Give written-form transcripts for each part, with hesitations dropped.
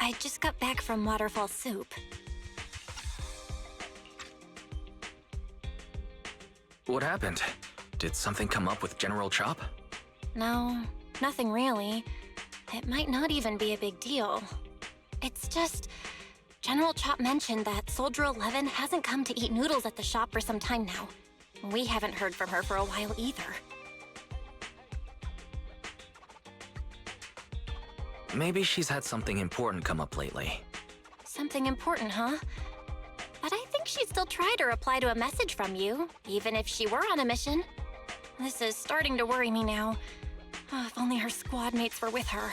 I just got back from Waterfall Soup. What happened? Did something come up with General Chop? No, nothing really. It might not even be a big deal. It's just... General Chop mentioned that Soldier 11 hasn't come to eat noodles at the shop for some time now. We haven't heard from her for a while either. Maybe she's had something important come up lately. Something important, huh? But I think she'd still try to reply to a message from you, even if she were on a mission. This is starting to worry me now. Oh, if only her squad mates were with her.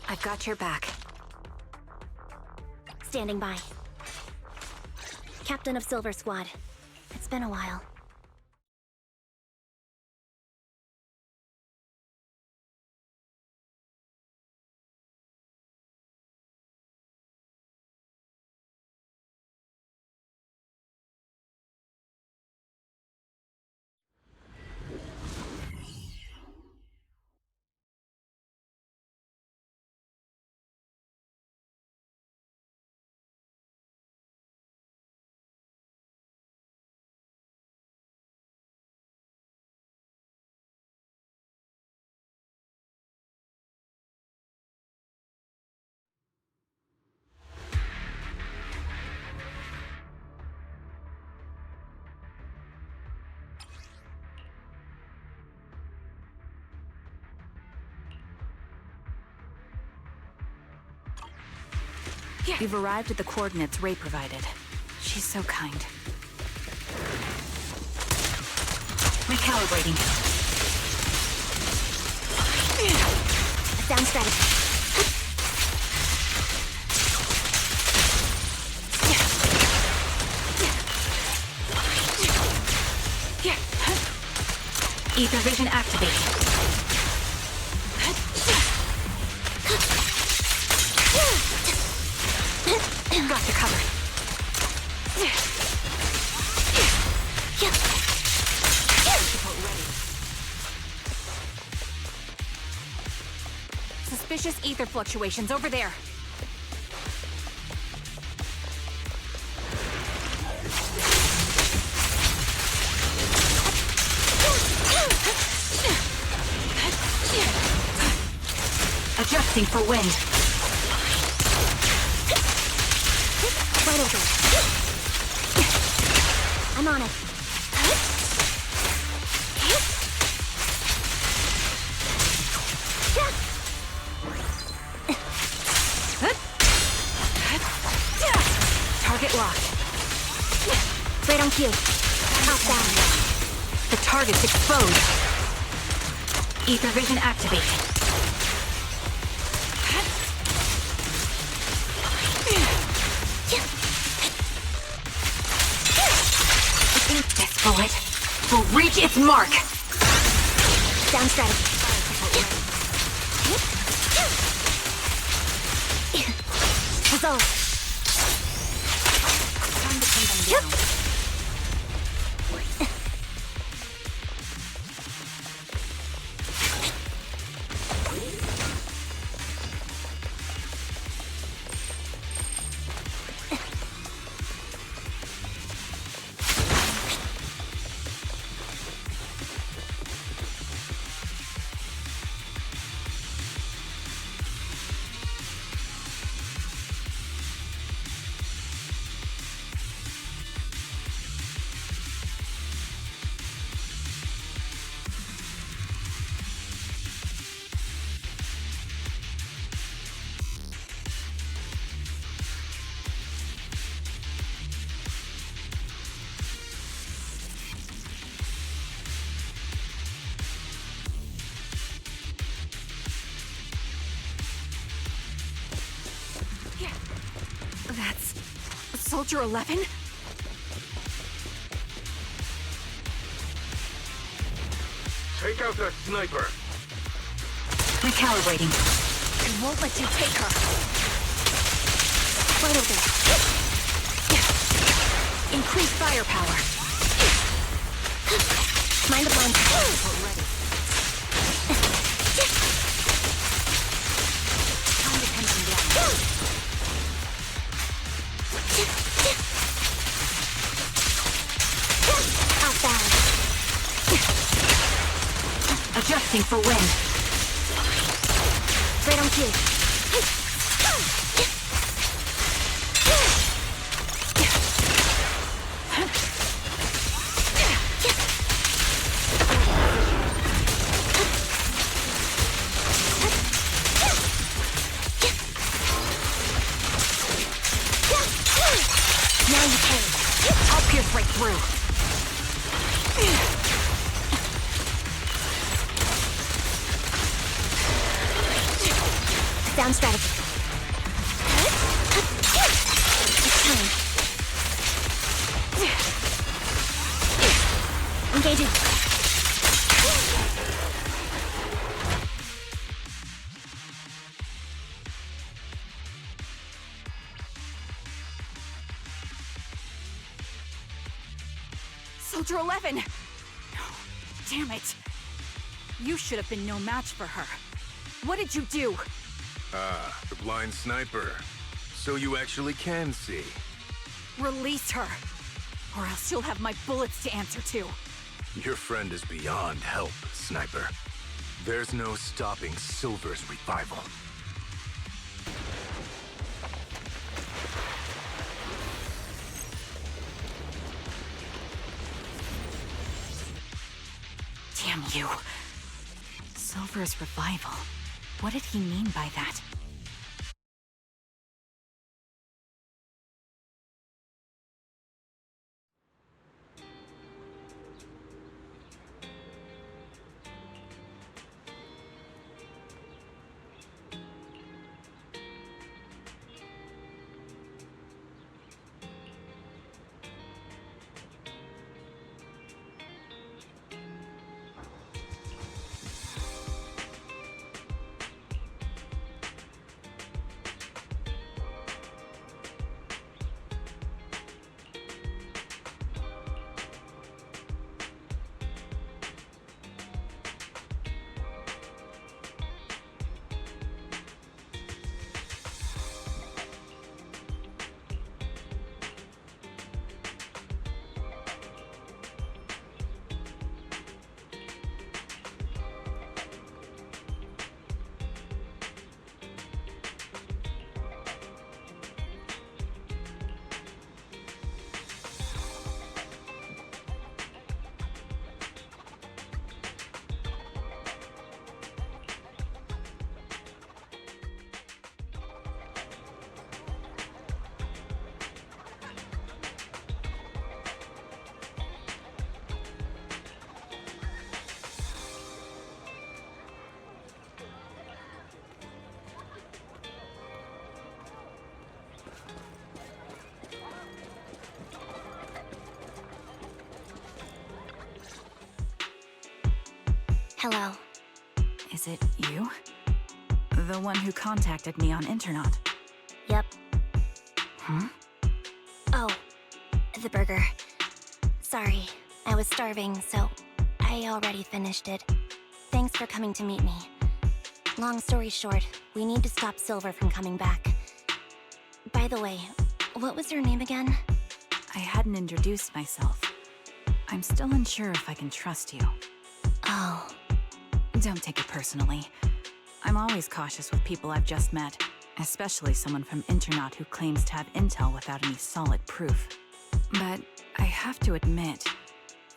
I've got your back. Standing by. Captain of Silver Squad. It's been a while. You've arrived at the coordinates Ray provided. She's so kind. Recalibrating. A sound strategy. Ether vision activated. Got you covered. Suspicious ether fluctuations over there. Adjusting for wind. Right over. I'm on it. Target locked. Right on cue. Hop down. The target's exposed. Ether vision activated. This bullet will reach its mark. Sound strategy. Resolve. Time to pin them down. Soldier 11? Take out that sniper! Recalibrating. I won't let you take her. Right over there. Increase firepower. Mind the blind. Ready. Time to pin them down. Outbound. Adjusting for wind. Right on cue. Now you can. I'll pierce right through. Down strategy. It's time. Engaging. Soldier 11! No. Damn it. You should have been no match for her. What did you do? Ah, the blind sniper. So you actually can see. Release her. Or else you'll have my bullets to answer to. Your friend is beyond help, Sniper. There's no stopping Silver's revival. Damn you. Silver's revival. What did he mean by that? Hello. Is it you? The one who contacted me on Internet? Yep. Hmm? Oh, the burger. Sorry, I was starving, so I already finished it. Thanks for coming to meet me. Long story short, we need to stop Silver from coming back. By the way, what was your name again? I hadn't introduced myself. I'm still unsure if I can trust you. Oh. Don't take it personally. I'm always cautious with people I've just met, especially someone from Internet who claims to have intel without any solid proof. But I have to admit,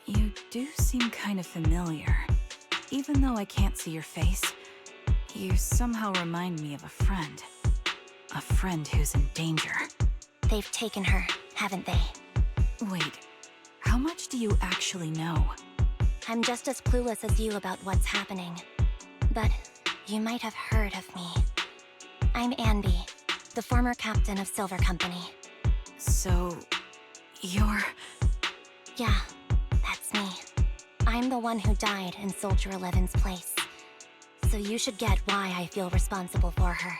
you do seem kind of familiar. Even though I can't see your face, you somehow remind me of a friend. A friend who's in danger. They've taken her, haven't they? Wait, how much do you actually know? I'm just as clueless as you about what's happening. But you might have heard of me. I'm Anby, the former captain of Silver Company. So... you're... Yeah, that's me. I'm the one who died in Soldier 11's place. So you should get why I feel responsible for her.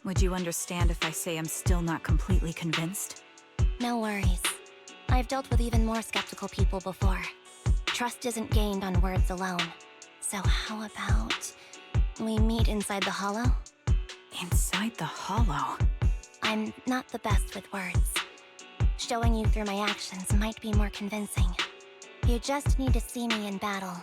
Would you understand if I say I'm still not completely convinced? No worries. I've dealt with even more skeptical people before. Trust isn't gained on words alone. So how about... we meet inside the Hollow? Inside the Hollow? I'm not the best with words. Showing you through my actions might be more convincing. You just need to see me in battle.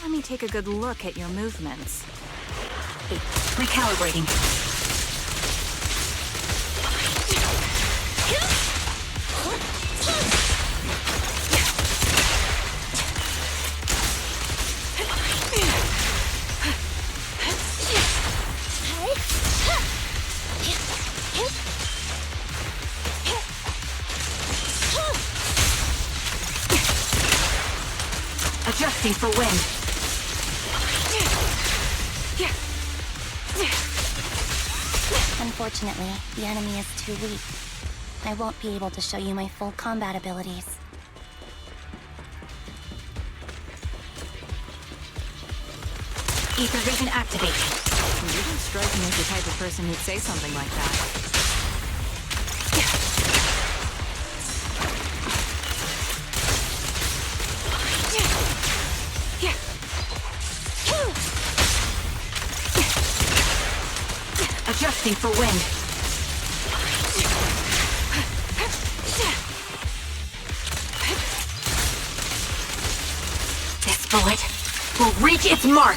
Let me take a good look at your movements. Recalibrating. Adjusting for wind. Unfortunately, the enemy is too weak. I won't be able to show you my full combat abilities. Ether vision activate. You don't strike me as the type of person who'd say something like that. Adjusting for wind. This bullet will reach its mark!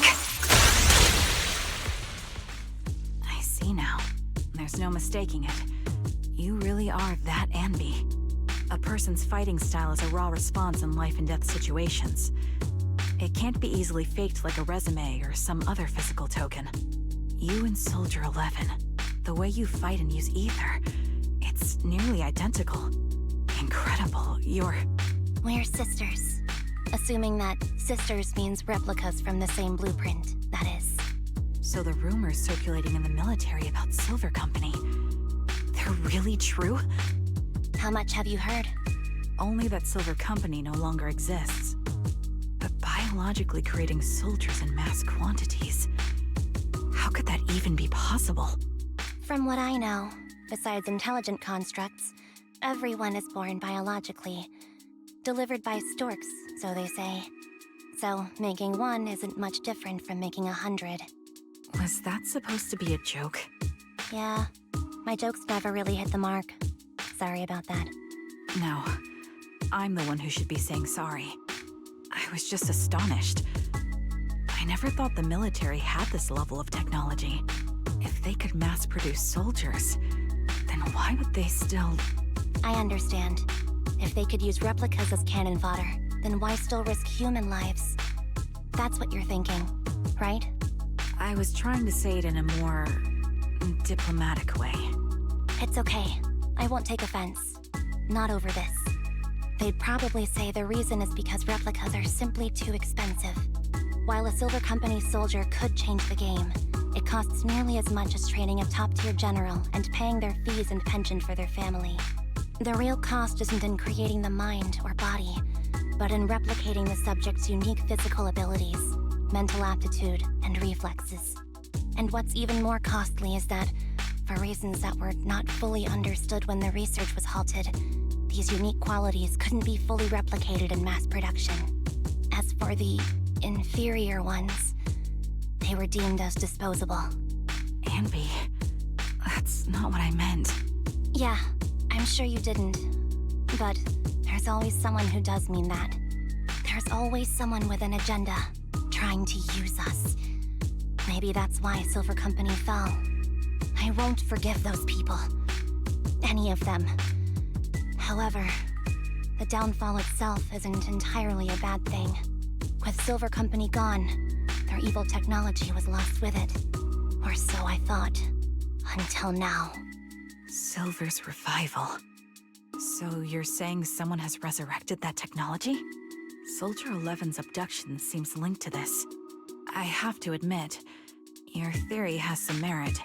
I see now. There's no mistaking it. You really are that Anby. A person's fighting style is a raw response in life and death situations. It can't be easily faked like a resume or some other physical token. You and Soldier 11, the way you fight and use ether, it's nearly identical. Incredible, We're sisters. Assuming that sisters means replicas from the same blueprint, that is. So the rumors circulating in the military about Silver Company, they're really true? How much have you heard? Only that Silver Company no longer exists. But biologically creating soldiers in mass quantities, how could that even be possible? From what I know, besides intelligent constructs, everyone is born biologically. Delivered by storks, so they say. So, making one isn't much different from making 100. Was that supposed to be a joke? Yeah, my jokes never really hit the mark. Sorry about that. No, I'm the one who should be saying sorry. I was just astonished. I never thought the military had this level of technology. If they could mass-produce soldiers, then why would they still... I understand. If they could use replicas as cannon fodder, then why still risk human lives? That's what you're thinking, right? I was trying to say it in a more... diplomatic way. It's okay. I won't take offense. Not over this. They'd probably say the reason is because replicas are simply too expensive. While a Silver Company soldier could change the game, it costs nearly as much as training a top-tier general and paying their fees and pension for their family. The real cost isn't in creating the mind or body, but in replicating the subject's unique physical abilities, mental aptitude, and reflexes. And what's even more costly is that, for reasons that were not fully understood when the research was halted, these unique qualities couldn't be fully replicated in mass production. As for the inferior ones, they were deemed as disposable. Anby, that's not what I meant. Yeah, I'm sure you didn't. But there's always someone who does mean that. There's always someone with an agenda, trying to use us. Maybe that's why Silver Company fell. I won't forgive those people. Any of them. However, the downfall itself isn't entirely a bad thing. With Silver Company gone, their evil technology was lost with it. Or so I thought. Until now. Silver's revival. So you're saying someone has resurrected that technology? Soldier 11's abduction seems linked to this. I have to admit, your theory has some merit.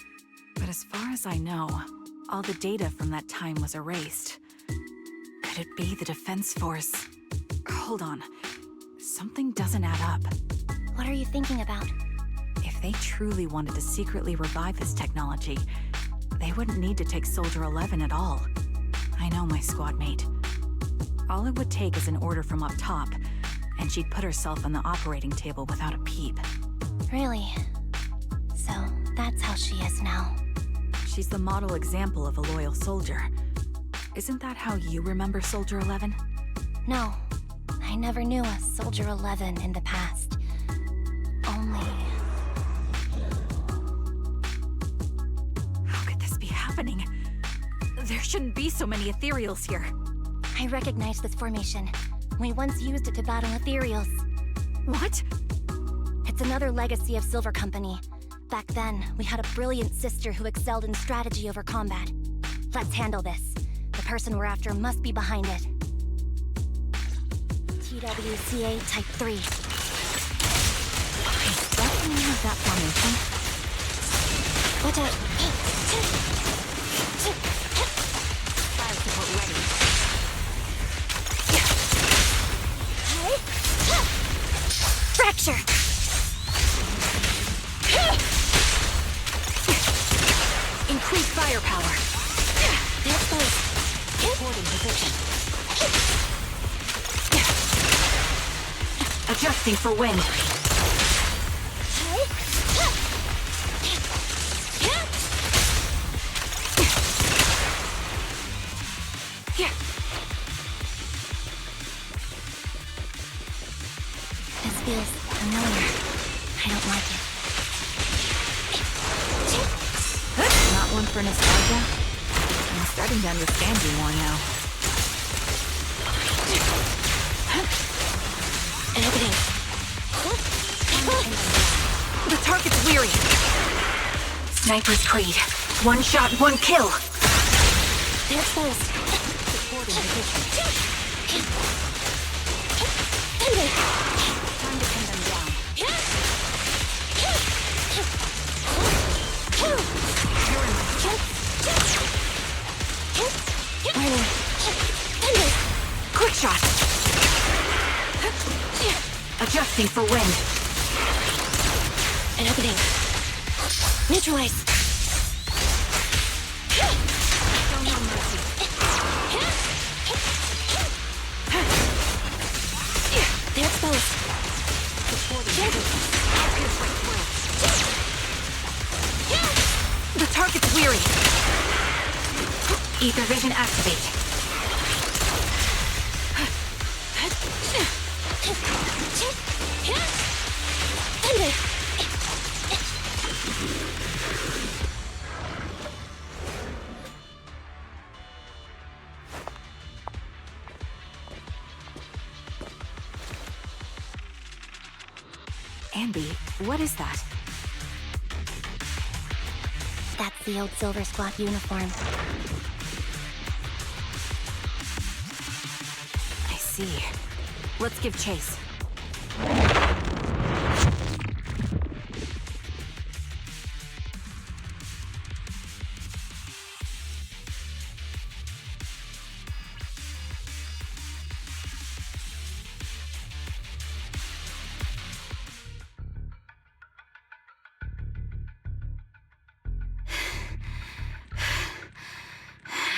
But as far as I know, all the data from that time was erased. Could it be the Defense Force? Hold on. Something doesn't add up. What are you thinking about? If they truly wanted to secretly revive this technology, they wouldn't need to take Soldier 11 at all. I know my squad mate. All it would take is an order from up top, and she'd put herself on the operating table without a peep. Really? So, that's how she is now. She's the model example of a loyal soldier. Isn't that how you remember Soldier 11? No, I never knew a Soldier 11 in the past. Only... How could this be happening? There shouldn't be so many ethereals here. I recognize this formation. We once used it to battle ethereals. What? It's another legacy of Silver Company. Back then, we had a brilliant sister who excelled in strategy over combat. Let's handle this. The person we're after must be behind it. TWCA Type 3. Is that the name of that formation? Watch out! Fire support ready. Fracture! Increase firepower. That's close. Holding position. Adjusting for wind. This feels familiar. I don't like it. Not one for nostalgia? I'm starting to understand you more now. An opening. The target's weary. Sniper's Creed. One shot, one kill. They're exposed. Supporting position. Anby! Time to pin them down. Warning. Anby! Quick shot. Adjusting for wind. An opening. Neutralize. Show no mercy. They're exposed. The target's weary. Ether vision activate. Anby! Anby, what is that? That's the old Silver Squad uniform. I see. Let's give chase.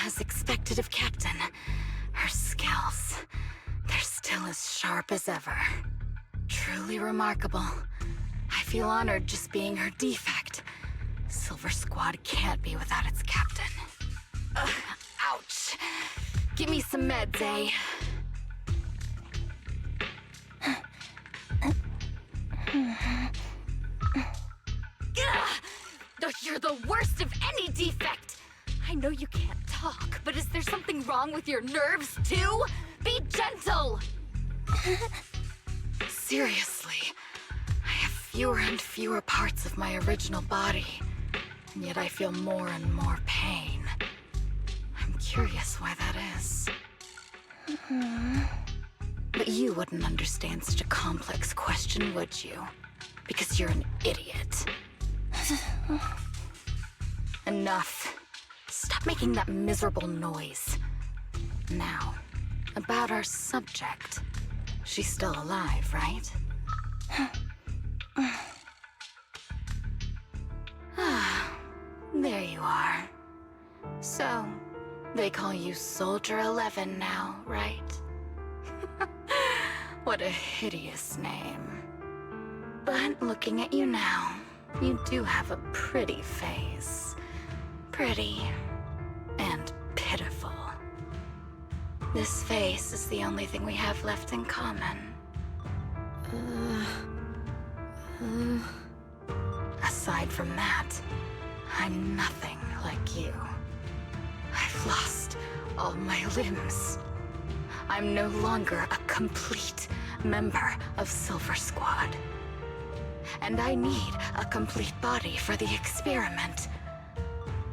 As expected of Captain, her skills, they're still as sharp as ever. Truly remarkable. I feel honored just being her defect. Silver Squad can't be without its captain. Ouch. Give me some meds, eh? You're the worst of any defect! I know you can't talk, but is there something wrong with your nerves, too? Be gentle! Seriously, I have fewer and fewer parts of my original body, and yet I feel more and more pain. I'm curious why that is. But you wouldn't understand such a complex question, would you? Because you're an idiot. Enough. Stop making that miserable noise. Now, about our subject. She's still alive, right? There you are. So, they call you Soldier 11 now, right? What a hideous name. But looking at you now, you do have a pretty face. Pretty and pitiful. This face is the only thing we have left in common. Aside from that, I'm nothing like you. I've lost all my limbs. I'm no longer a complete member of Silver Squad. And I need a complete body for the experiment.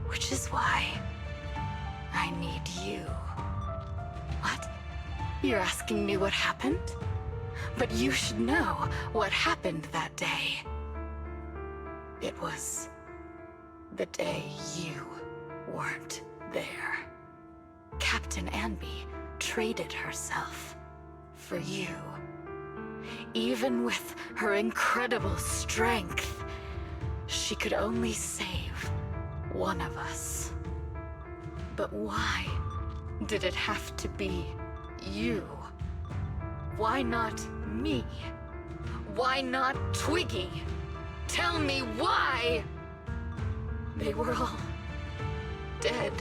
Which is why I need you. What? You're asking me what happened? But you should know what happened that day. It was the day you weren't there. Captain Anby traded herself for you. Even with her incredible strength, she could only save one of us. But why did it have to be you? Why not me? Why not Twiggy? Tell me why! They were all dead.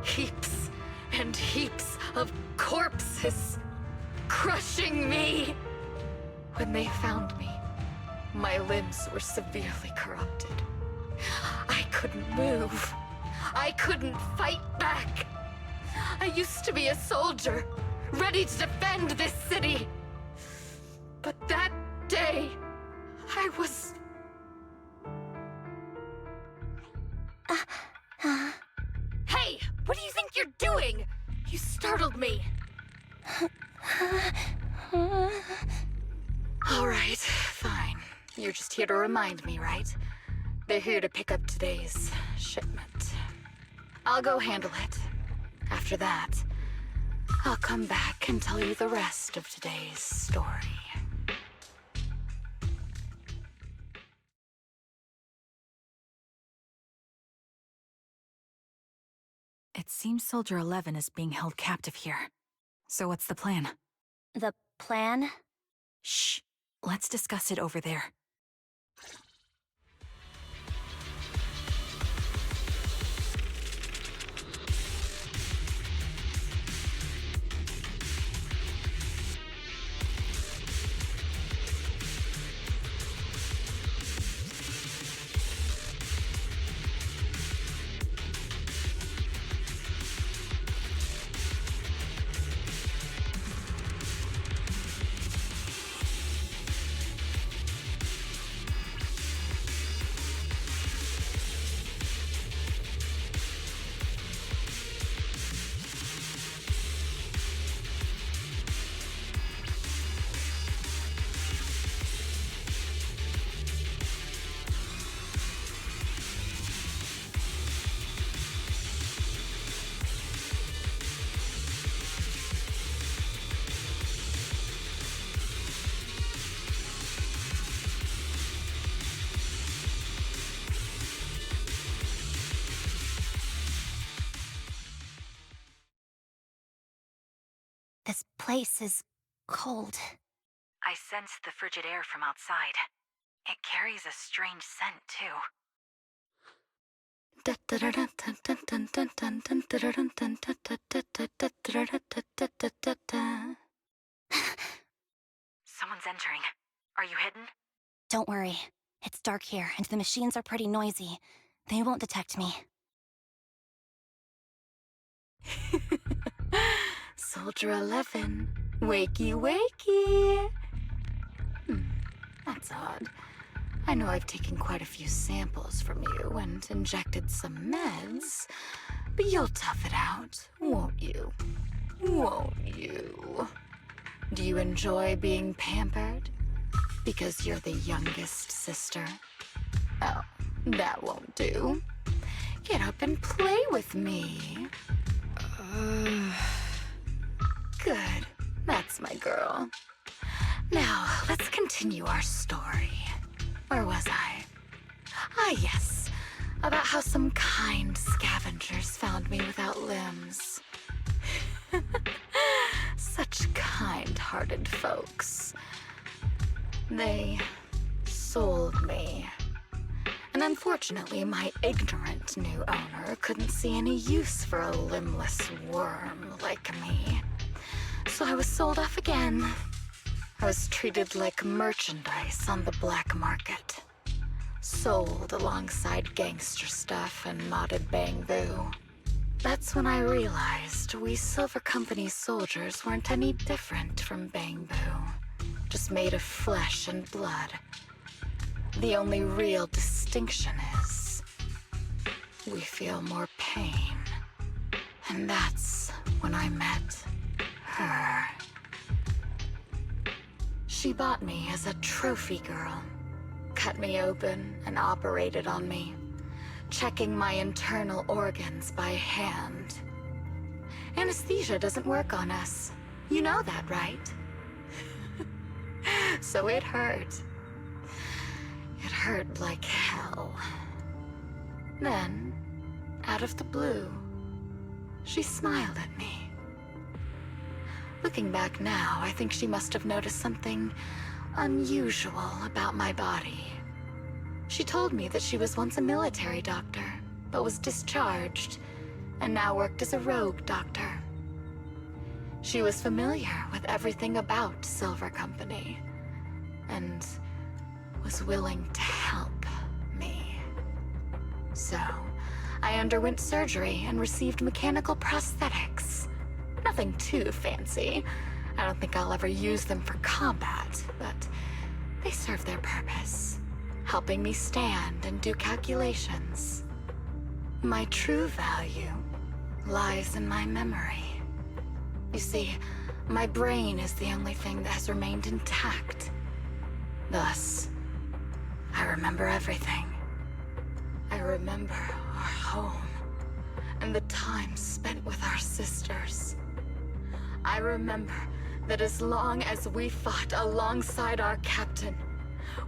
Heaps and heaps of corpses crushing me. When they found me, my limbs were severely corrupted. I couldn't move. I couldn't fight back. I used to be a soldier, ready to defend this city. But that day, I was... Hey, what do you think you're doing? You startled me. All right, fine. You're just here to remind me, right? They're here to pick up today's shipment. I'll go handle it. After that, I'll come back and tell you the rest of today's story. It seems Soldier 11 is being held captive here. So what's the plan? The plan? Shh. Let's discuss it over there. This place is cold. I sense the frigid air from outside. It carries a strange scent, too. Someone's entering. Are you hidden? Don't worry. It's dark here, and the machines are pretty noisy. They won't detect me. Soldier 11, wakey wakey. That's odd. I know I've taken quite a few samples from you and injected some meds, but you'll tough it out, won't you? Won't you? Do you enjoy being pampered? Because you're the youngest sister? Oh, that won't do. Get up and play with me. Good. That's my girl. Now, let's continue our story. Where was I? Ah, yes. About how some kind scavengers found me without limbs. Such kind-hearted folks. They sold me. And unfortunately, my ignorant new owner couldn't see any use for a limbless worm like me. So I was sold off again. I was treated like merchandise on the black market. Sold alongside gangster stuff and modded bamboo. That's when I realized we Silver Company soldiers weren't any different from bamboo. Just made of flesh and blood. The only real distinction is we feel more pain. And that's when I met her. She bought me as a trophy girl, cut me open and operated on me, checking my internal organs by hand. Anesthesia doesn't work on us. You know that, right? So it hurt. It hurt like hell. Then, out of the blue, she smiled at me. Looking back now, I think she must have noticed something unusual about my body. She told me that she was once a military doctor, but was discharged, and now worked as a rogue doctor. She was familiar with everything about Silver Company, and was willing to help me. So, I underwent surgery and received mechanical prosthetics. Nothing too fancy. I don't think I'll ever use them for combat, but they serve their purpose, helping me stand and do calculations. My true value lies in my memory. You see, my brain is the only thing that has remained intact. Thus, I remember everything. I remember our home and the time spent with our sisters. I remember that as long as we fought alongside our captain,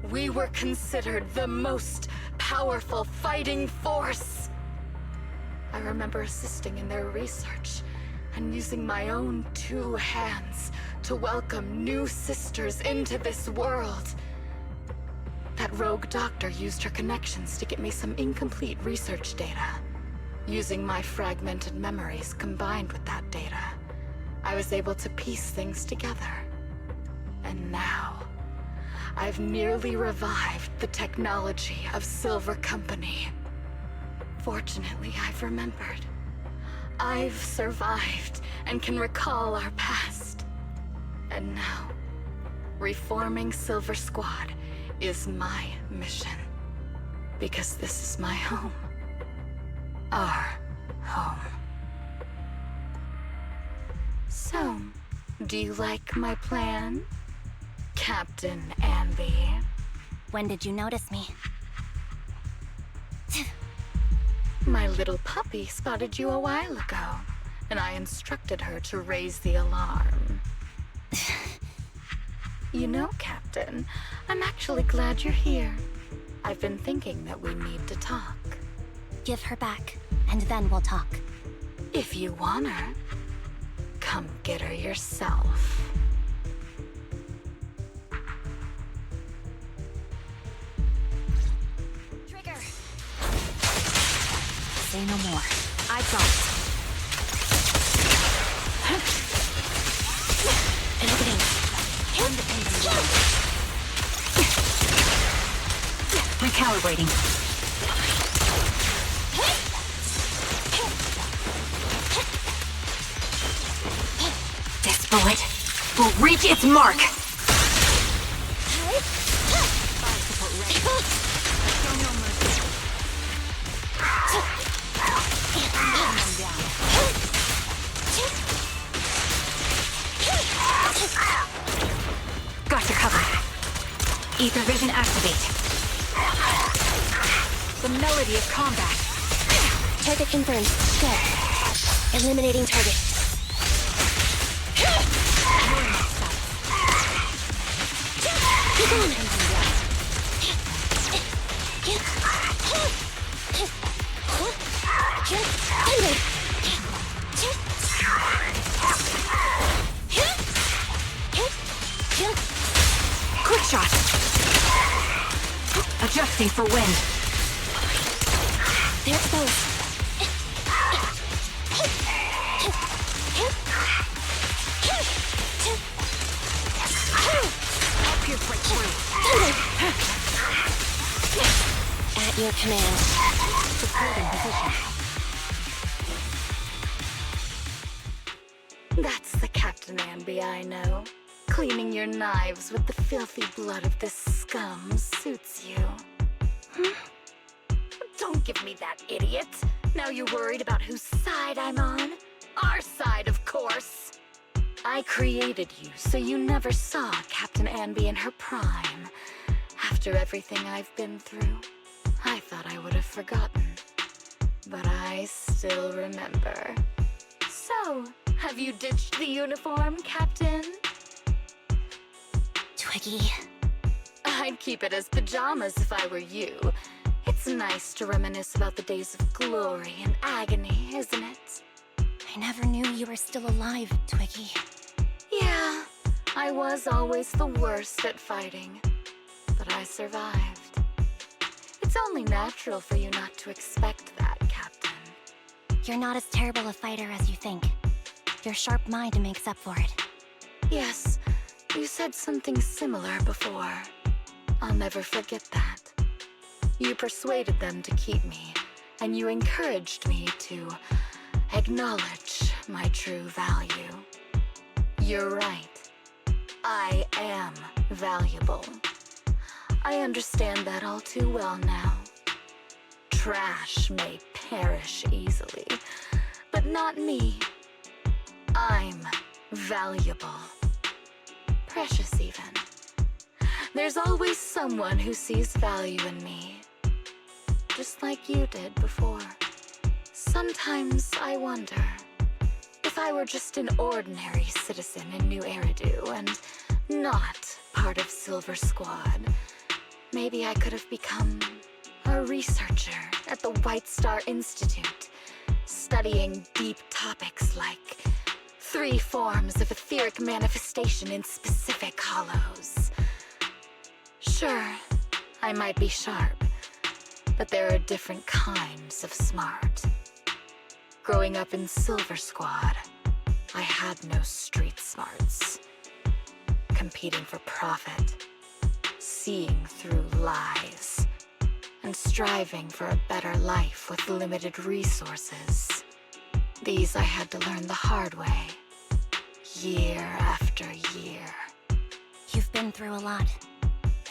we were considered the most powerful fighting force. I remember assisting in their research and using my own 2 hands to welcome new sisters into this world. That rogue doctor used her connections to get me some incomplete research data. Using my fragmented memories combined with that data, I was able to piece things together. And now, I've nearly revived the technology of Silver Company. Fortunately, I've remembered. I've survived and can recall our past. And now, reforming Silver Squad is my mission. Because this is my home. Our home. So, do you like my plan, Captain Anby? When did you notice me? My little puppy spotted you a while ago, and I instructed her to raise the alarm. You know, Captain, I'm actually glad you're here. I've been thinking that we need to talk. Give her back, and then we'll talk. If you want her, come get her yourself. Trigger! Say no more. I've got it. Pivoting. Turn the pendulum down. Recalibrating. This bullet will reach its mark. Fire support ready. Show no mercy. Got you covered. Ether vision activate. The melody of combat. Target confirmed. Go. Eliminating target. Keep on. Quick shot. Adjusting for wind. They're exposed. Up here, breakthrough. At your command. Supporting position. That's the Captain Anby I know. Cleaning your knives with the filthy blood of this scum suits you. Don't give me that, idiot. Now you're worried about whose side I'm on? Our side, of course. I created you so you never saw Captain Anby in her prime. After everything I've been through, I thought I would have forgotten. But I still remember. So, have you ditched the uniform, Captain? Twiggy. I'd keep it as pajamas if I were you. It's nice to reminisce about the days of glory and agony, isn't it? I never knew you were still alive, Twiggy. Yeah, I was always the worst at fighting, but I survived. It's only natural for you not to expect that, Captain. You're not as terrible a fighter as you think. Your sharp mind makes up for it. Yes, you said something similar before. I'll never forget that. You persuaded them to keep me, and you encouraged me to acknowledge my true value. You're right. I am valuable. I understand that all too well now. Trash may perish easily, but not me. I'm valuable. Precious even. There's always someone who sees value in me. Just like you did before. Sometimes I wonder if I were just an ordinary citizen in New Eridu and not part of Silver Squad, maybe I could have become a researcher at the White Star Institute, studying deep topics like 3 forms of etheric manifestation in specific hollows. Sure, I might be sharp, but there are different kinds of smart. Growing up in Silver Squad, I had no street smarts. Competing for profit, seeing through lies, and striving for a better life with limited resources. These I had to learn the hard way, year after year. You've been through a lot.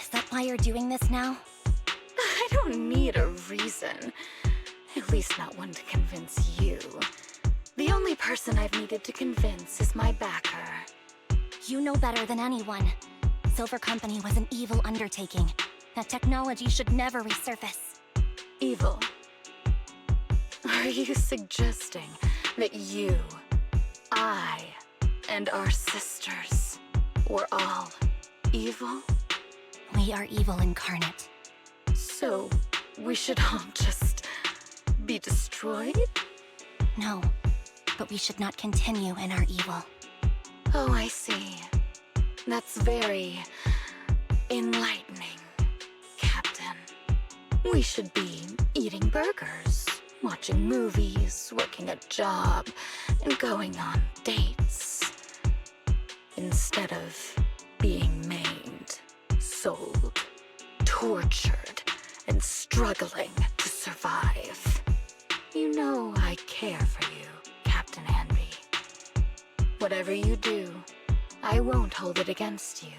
Is that why you're doing this now? I don't need a reason. At least not one to convince you. The only person I've needed to convince is my backer. You know better than anyone. Silver Company was an evil undertaking. That technology should never resurface. Evil? Are you suggesting that you, I, and our sisters were all evil? We are evil incarnate. So, we should all just be destroyed? No, but we should not continue in our evil. Oh, I see. That's very enlightening, Captain. We should be eating burgers, watching movies, working a job, and going on dates. Instead of being maimed, sold, tortured, and struggling to survive. You know I care for you, Captain Anby. Whatever you do, I won't hold it against you.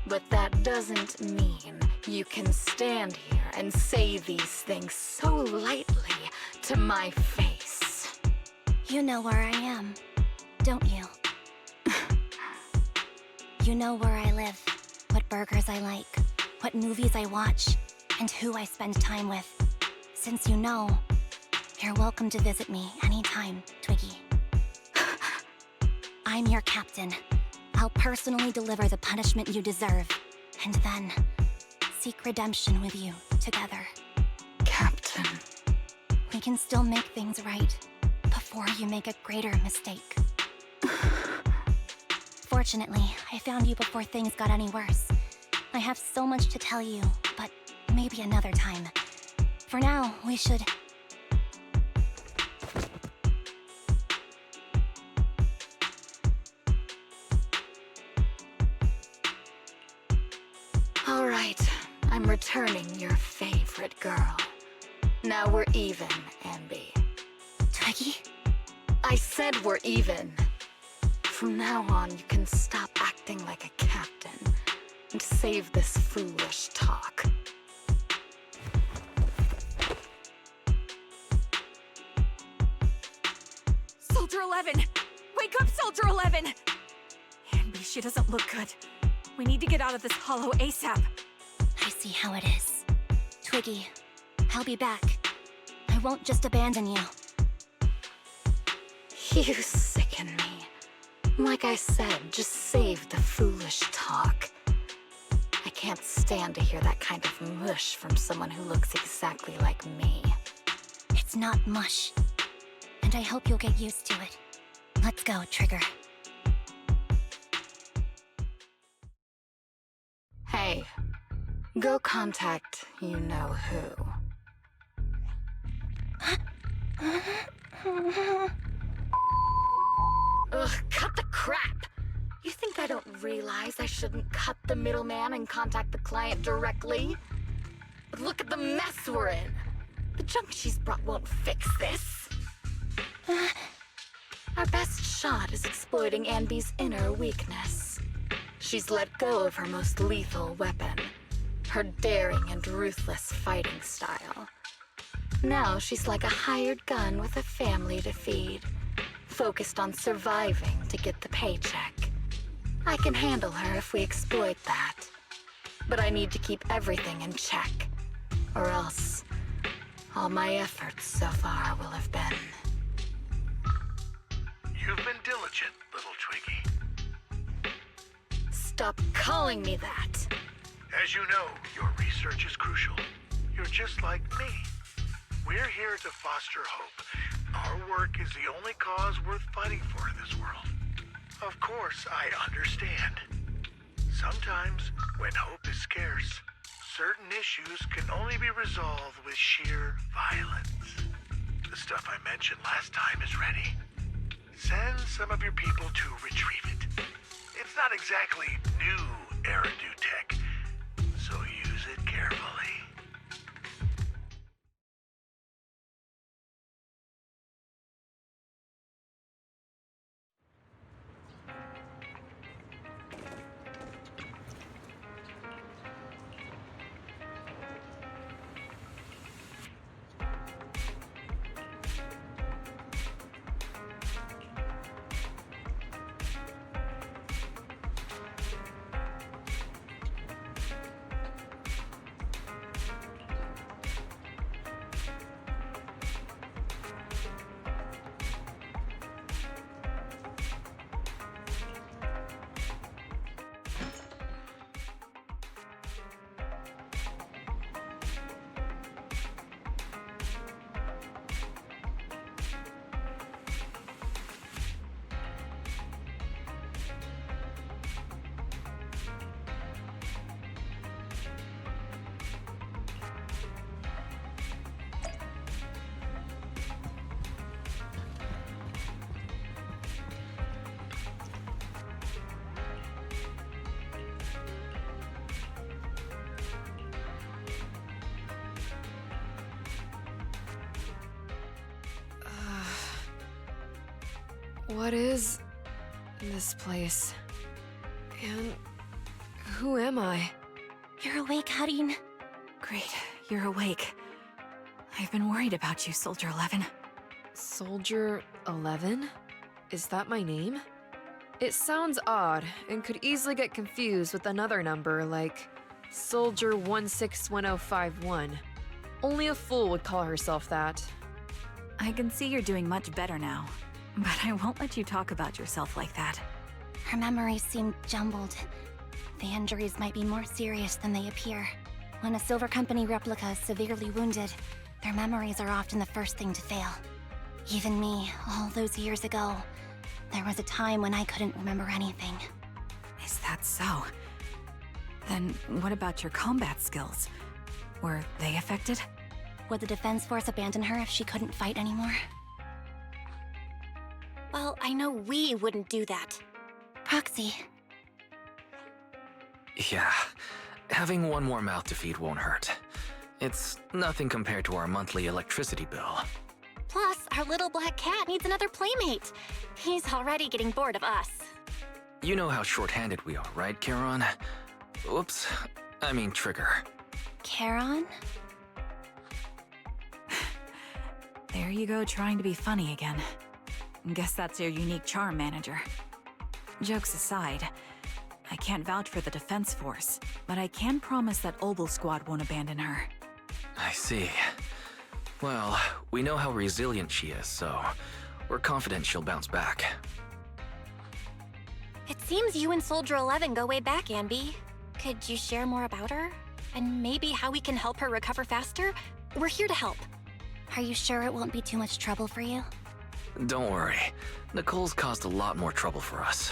But that doesn't mean you can stand here and say these things so lightly to my face. You know where I am, don't you? You know where I live, what burgers I like, what movies I watch, and who I spend time with. Since you know, you're welcome to visit me anytime, Twiggy. I'm your captain. I'll personally deliver the punishment you deserve, and then seek redemption with you together. Captain. We can still make things right before you make a greater mistake. Fortunately, I found you before things got any worse. I have so much to tell you, but maybe another time. For now, we should... All right, I'm returning your favorite girl. Now we're even, Anby. Twiggy? I said we're even. From now on, you can stop acting like a captain and save this foolish talk. Soldier 11! Wake up, Soldier 11! Anby, she doesn't look good. We need to get out of this hollow ASAP. I see how it is. Twiggy, I'll be back. I won't just abandon you. You sicken me. Like I said, just save the foolish talk. I can't stand to hear that kind of mush from someone who looks exactly like me. It's not mush. And I hope you'll get used to it. Let's go, Trigger. Hey, go contact you-know-who. Ugh, cut the crap! You think I don't realize I shouldn't cut the middleman and contact the client directly? But look at the mess we're in. The junk she's brought won't fix this. Our best shot is exploiting Anby's inner weakness. She's let go of her most lethal weapon, her daring and ruthless fighting style. Now she's like a hired gun with a family to feed, focused on surviving to get the paycheck. I can handle her if we exploit that. But I need to keep everything in check, or else all my efforts so far will have been... You've been diligent, little Twiggy. Stop calling me that! As you know, your research is crucial. You're just like me. We're here to foster hope. Our work is the only cause worth fighting for in this world. Of course, I understand. Sometimes, when hope is scarce, certain issues can only be resolved with sheer violence. The stuff I mentioned last time is ready. Send some of your people to retrieve it. It's not exactly new Eridu tech, so use it carefully. What is this place? And who am I? You're awake, Harin. Great, you're awake. I've been worried about you, Soldier 11. Soldier 11? Is that my name? It sounds odd and could easily get confused with another number like Soldier 161051. Only a fool would call herself that. I can see you're doing much better now, but I won't let you talk about yourself like that. Her memories seem jumbled. The injuries might be more serious than they appear. When a Silver Company replica is severely wounded, their memories are often the first thing to fail. Even me, all those years ago, there was a time when I couldn't remember anything. Is that so? Then what about your combat skills? Were they affected? Would the Defense Force abandon her if she couldn't fight anymore? Well, I know we wouldn't do that. Proxy, Yeah, having one more mouth to feed won't hurt. It's nothing compared to our monthly electricity bill. Plus, our little black cat needs another playmate. He's already getting bored of us. You know how short-handed we are, right, Charon? Oops, I mean Trigger. Charon? There you go, trying to be funny again. Guess that's your unique charm, Manager. Jokes aside, I can't vouch for the Defense Force, but I can promise that Obel Squad won't abandon her. I see. Well, we know how resilient she is, so we're confident she'll bounce back. It seems you and Soldier 11 go way back, Anby. Could you share more about her? And maybe how we can help her recover faster? We're here to help. Are you sure it won't be too much trouble for you? Don't worry. Nicole's caused a lot more trouble for us.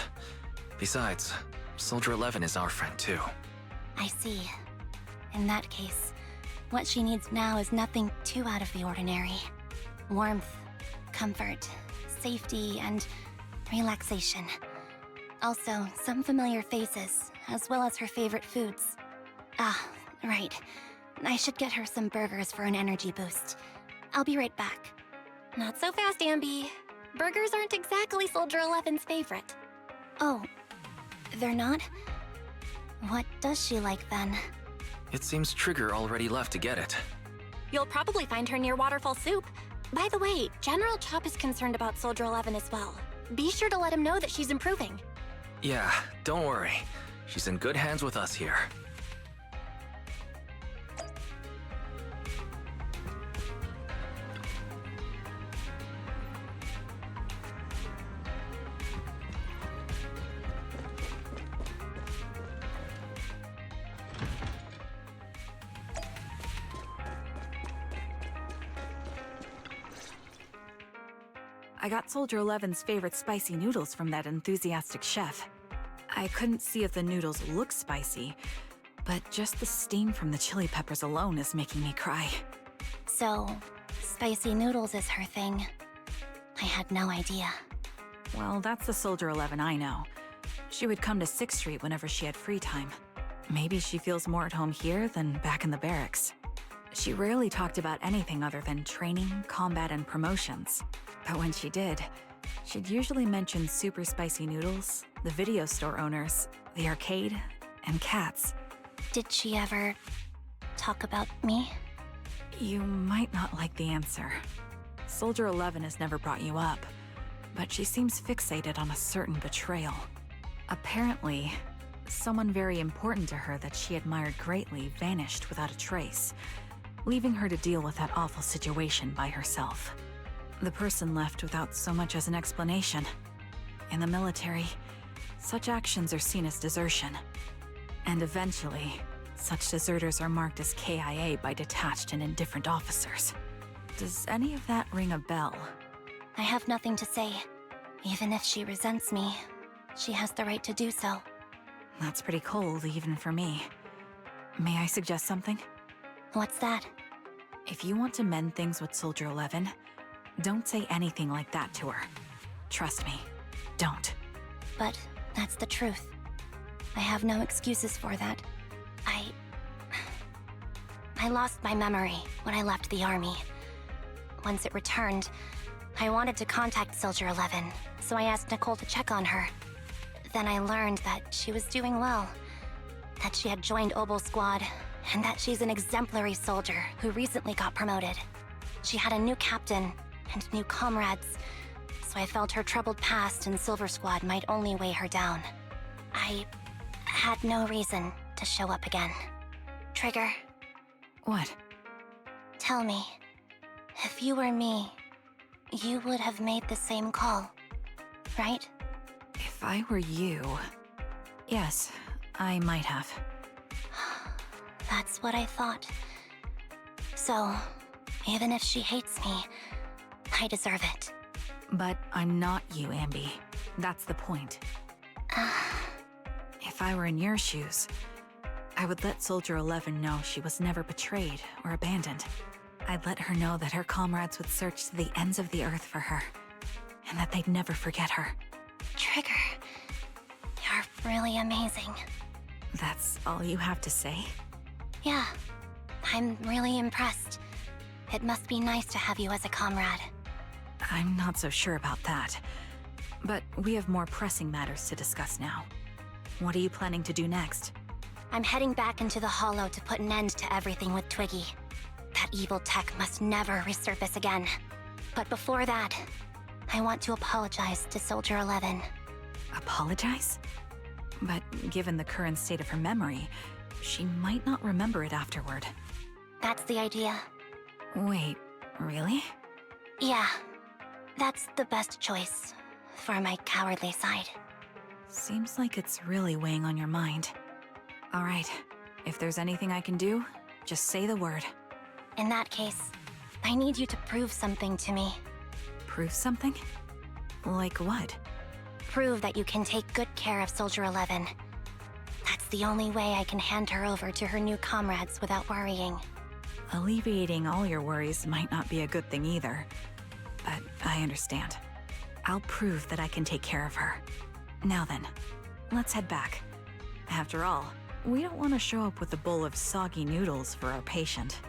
Besides, Soldier 11 is our friend too. I see. In that case, what she needs now is nothing too out of the ordinary. Warmth, comfort, safety, and relaxation. Also, some familiar faces, as well as her favorite foods. Ah, right. I should get her some burgers for an energy boost. I'll be right back. Not so fast, Anby. Burgers aren't exactly Soldier 11's favorite. Oh, they're not? What does she like then? It seems Trigger already left to get it. You'll probably find her near Waterfall Soup. By the way, General Chop is concerned about Soldier 11 as well. Be sure to let him know that she's improving. Yeah, don't worry. She's in good hands with us here. I got Soldier 11's favorite spicy noodles from that enthusiastic chef. I couldn't see if the noodles look spicy, but just the steam from the chili peppers alone is making me cry. So, spicy noodles is her thing. I had no idea. Well, that's the Soldier 11 I know. She would come to 6th Street whenever she had free time. Maybe she feels more at home here than back in the barracks. She rarely talked about anything other than training, combat, and promotions. But when she did, she'd usually mention super spicy noodles, the video store owners, the arcade, and cats. Did she ever talk about me? You might not like the answer. Soldier 11 has never brought you up, but she seems fixated on a certain betrayal. Apparently, someone very important to her that she admired greatly vanished without a trace, leaving her to deal with that awful situation by herself. The person left without so much as an explanation. In the military, such actions are seen as desertion. And eventually, such deserters are marked as KIA by detached and indifferent officers. Does any of that ring a bell? I have nothing to say. Even if she resents me, she has the right to do so. That's pretty cold, even for me. May I suggest something? What's that? If you want to mend things with Soldier 11, don't say anything like that to her. Trust me, don't. But that's the truth. I have no excuses for that. I lost my memory when I left the army. Once it returned, I wanted to contact Soldier 11, so I asked Nicole to check on her. Then I learned that she was doing well, that she had joined Obel Squad, and that she's an exemplary soldier who recently got promoted. She had a new captain and new comrades, so I felt her troubled past in Silver Squad might only weigh her down. I had no reason to show up again. Trigger, What? tell me, if you were me, you would have made the same call, right? If I were you... Yes, I might have. That's what I thought. So, even if she hates me, I deserve it. But I'm not you, Anby. That's the point. If I were in your shoes, I would let Soldier 11 know she was never betrayed or abandoned. I'd let her know that her comrades would search to the ends of the earth for her, and that they'd never forget her. Trigger, you're really amazing. That's all you have to say? Yeah, I'm really impressed. It must be nice to have you as a comrade. I'm not so sure about that. But we have more pressing matters to discuss now. What are you planning to do next? I'm heading back into the Hollow to put an end to everything with Twiggy. That evil tech must never resurface again. But before that, I want to apologize to Soldier 11. Apologize? But given the current state of her memory, she might not remember it afterward. That's the idea. Wait, really? Yeah, that's the best choice for my cowardly side. Seems like it's really weighing on your mind. All right, if there's anything I can do, just say the word. In that case, I need you to prove something to me. Prove something? Like what? Prove that you can take good care of Soldier 11. That's the only way I can hand her over to her new comrades without worrying. Alleviating all your worries might not be a good thing either, but I understand. I'll prove that I can take care of her. Now then, let's head back. After all, we don't want to show up with a bowl of soggy noodles for our patient.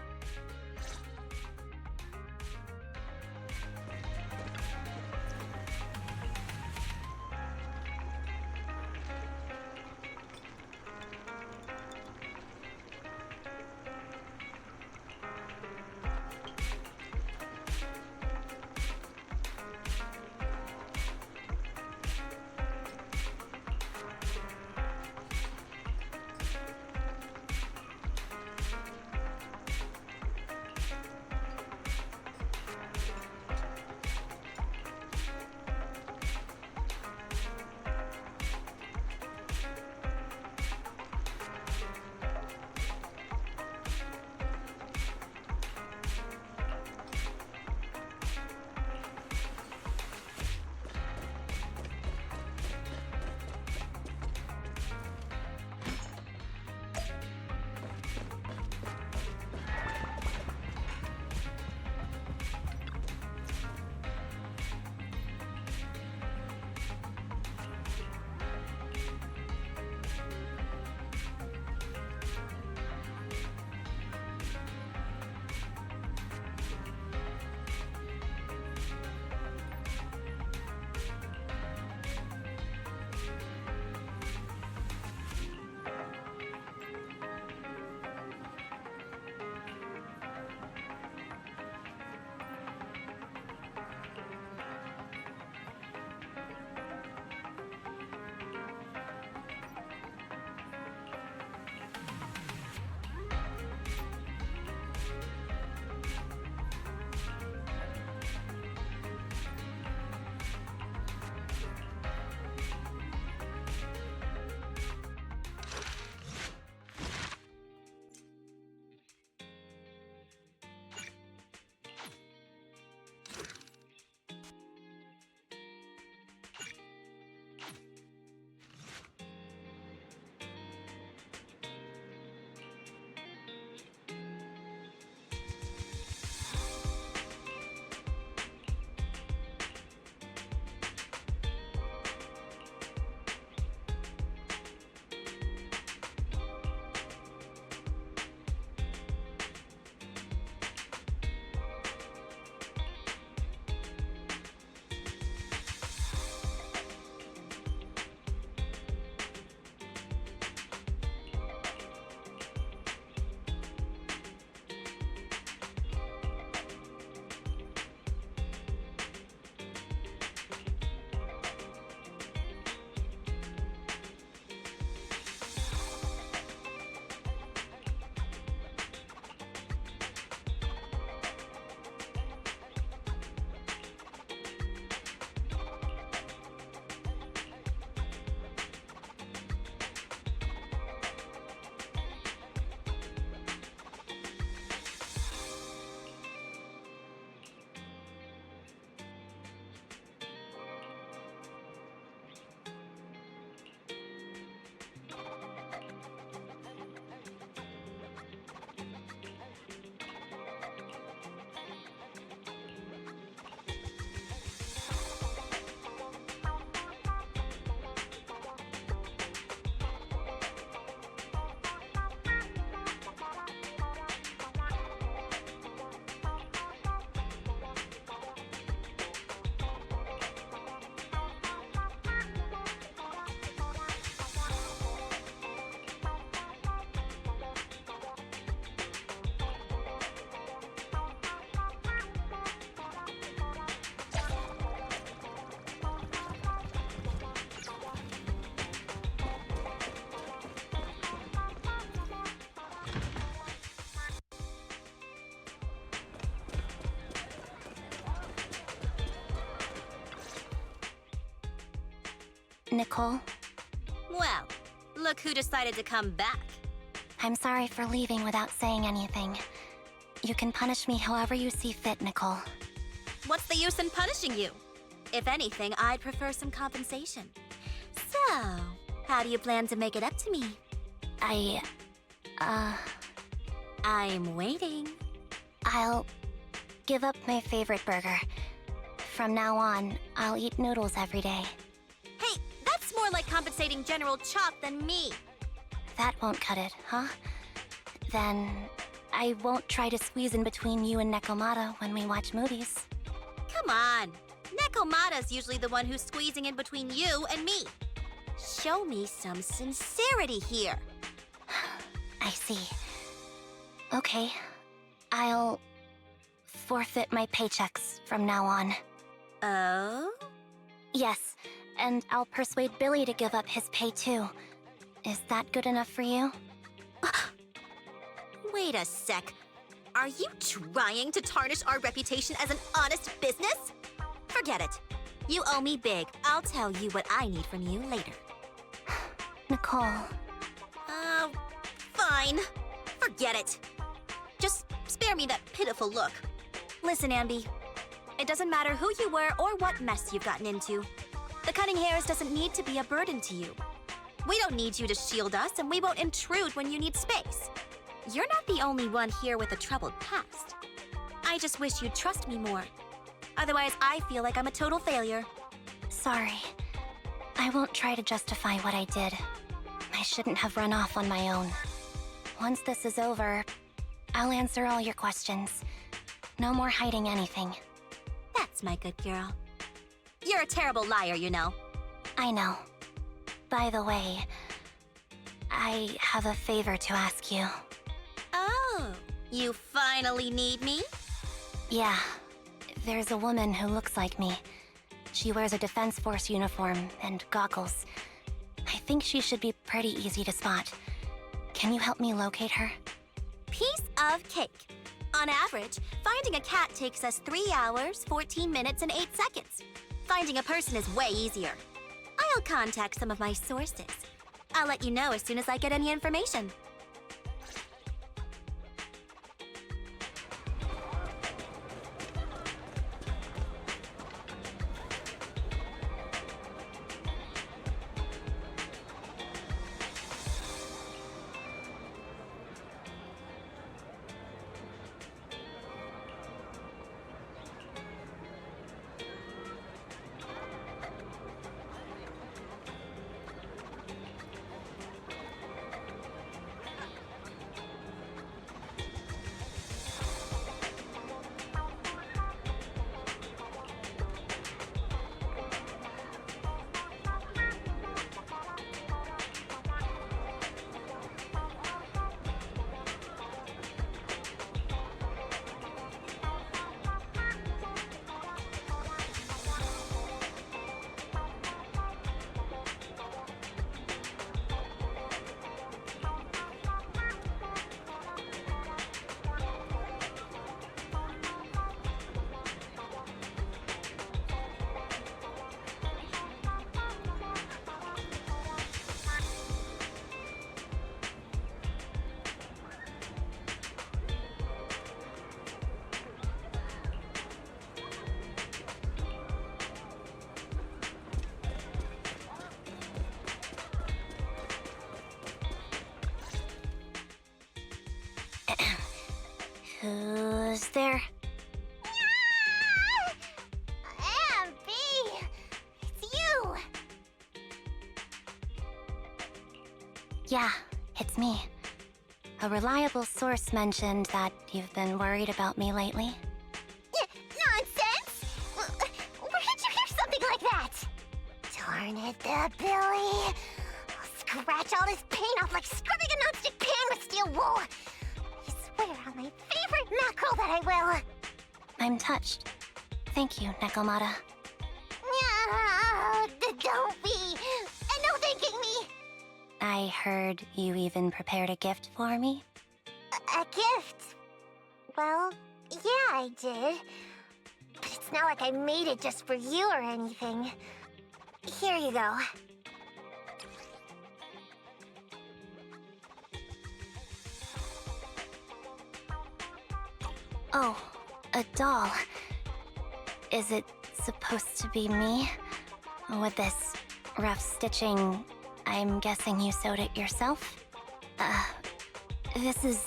Nicole, Well, look who decided to come back. I'm sorry for leaving without saying anything. You can punish me however you see fit, Nicole. What's the use in punishing you? If anything, I'd prefer some compensation. So, how do you plan to make it up to me? I'm waiting. I'll give up my favorite burger From now on, I'll eat noodles every day. Hey, that's more like compensating General Chop than me. That won't cut it, huh? Then I won't try to squeeze in between you and Nekomata when we watch movies. Come on. Nekomata's usually the one who's squeezing in between you and me. Show me some sincerity here. I see. Okay, I'll forfeit my paychecks from now on. Oh? Yes, and I'll persuade Billy to give up his pay too. Is that good enough for you? Wait a sec. Are you trying to tarnish our reputation as an honest business? Forget it. You owe me big. I'll tell you what I need from you later. Nicole. Fine. Forget it. Just spare me that pitiful look. Listen, Anby. It doesn't matter who you were or what mess you've gotten into. The cutting hairs doesn't need to be a burden to you. We don't need you to shield us, and we won't intrude when you need space. You're not the only one here with a troubled past. I just wish you'd trust me more. Otherwise, I feel like I'm a total failure. Sorry. I won't try to justify what I did. I shouldn't have run off on my own. Once this is over, I'll answer all your questions. No more hiding anything. That's my good girl. You're a terrible liar, you know. I know. By the way, I have a favor to ask you. Oh, you finally need me? Yeah. There's a woman who looks like me. She wears a Defense Force uniform and goggles. I think she should be pretty easy to spot. Can you help me locate her? Piece of cake. On average, finding a cat takes us 3 hours, 14 minutes, and 8 seconds. Finding a person is way easier. I'll contact some of my sources. I'll let you know as soon as I get any information. Who's there? Anby! It's you! Yeah, it's me. A reliable source mentioned that you've been worried about me lately. Nonsense! Where did you hear something like that? Darn it, Billy. I'll scratch all this paint off like scrubbing a nonstick pan with steel wool. I swear on my favorite mackerel that I will. I'm touched. Thank you, Nekomata. Don't be. And no thanking me. I heard you even prepared a gift for me. A gift? Well, yeah, I did. But it's not like I made it just for you or anything. Here you go. Oh, a doll. Is it supposed to be me? With this rough stitching, I'm guessing you sewed it yourself? This is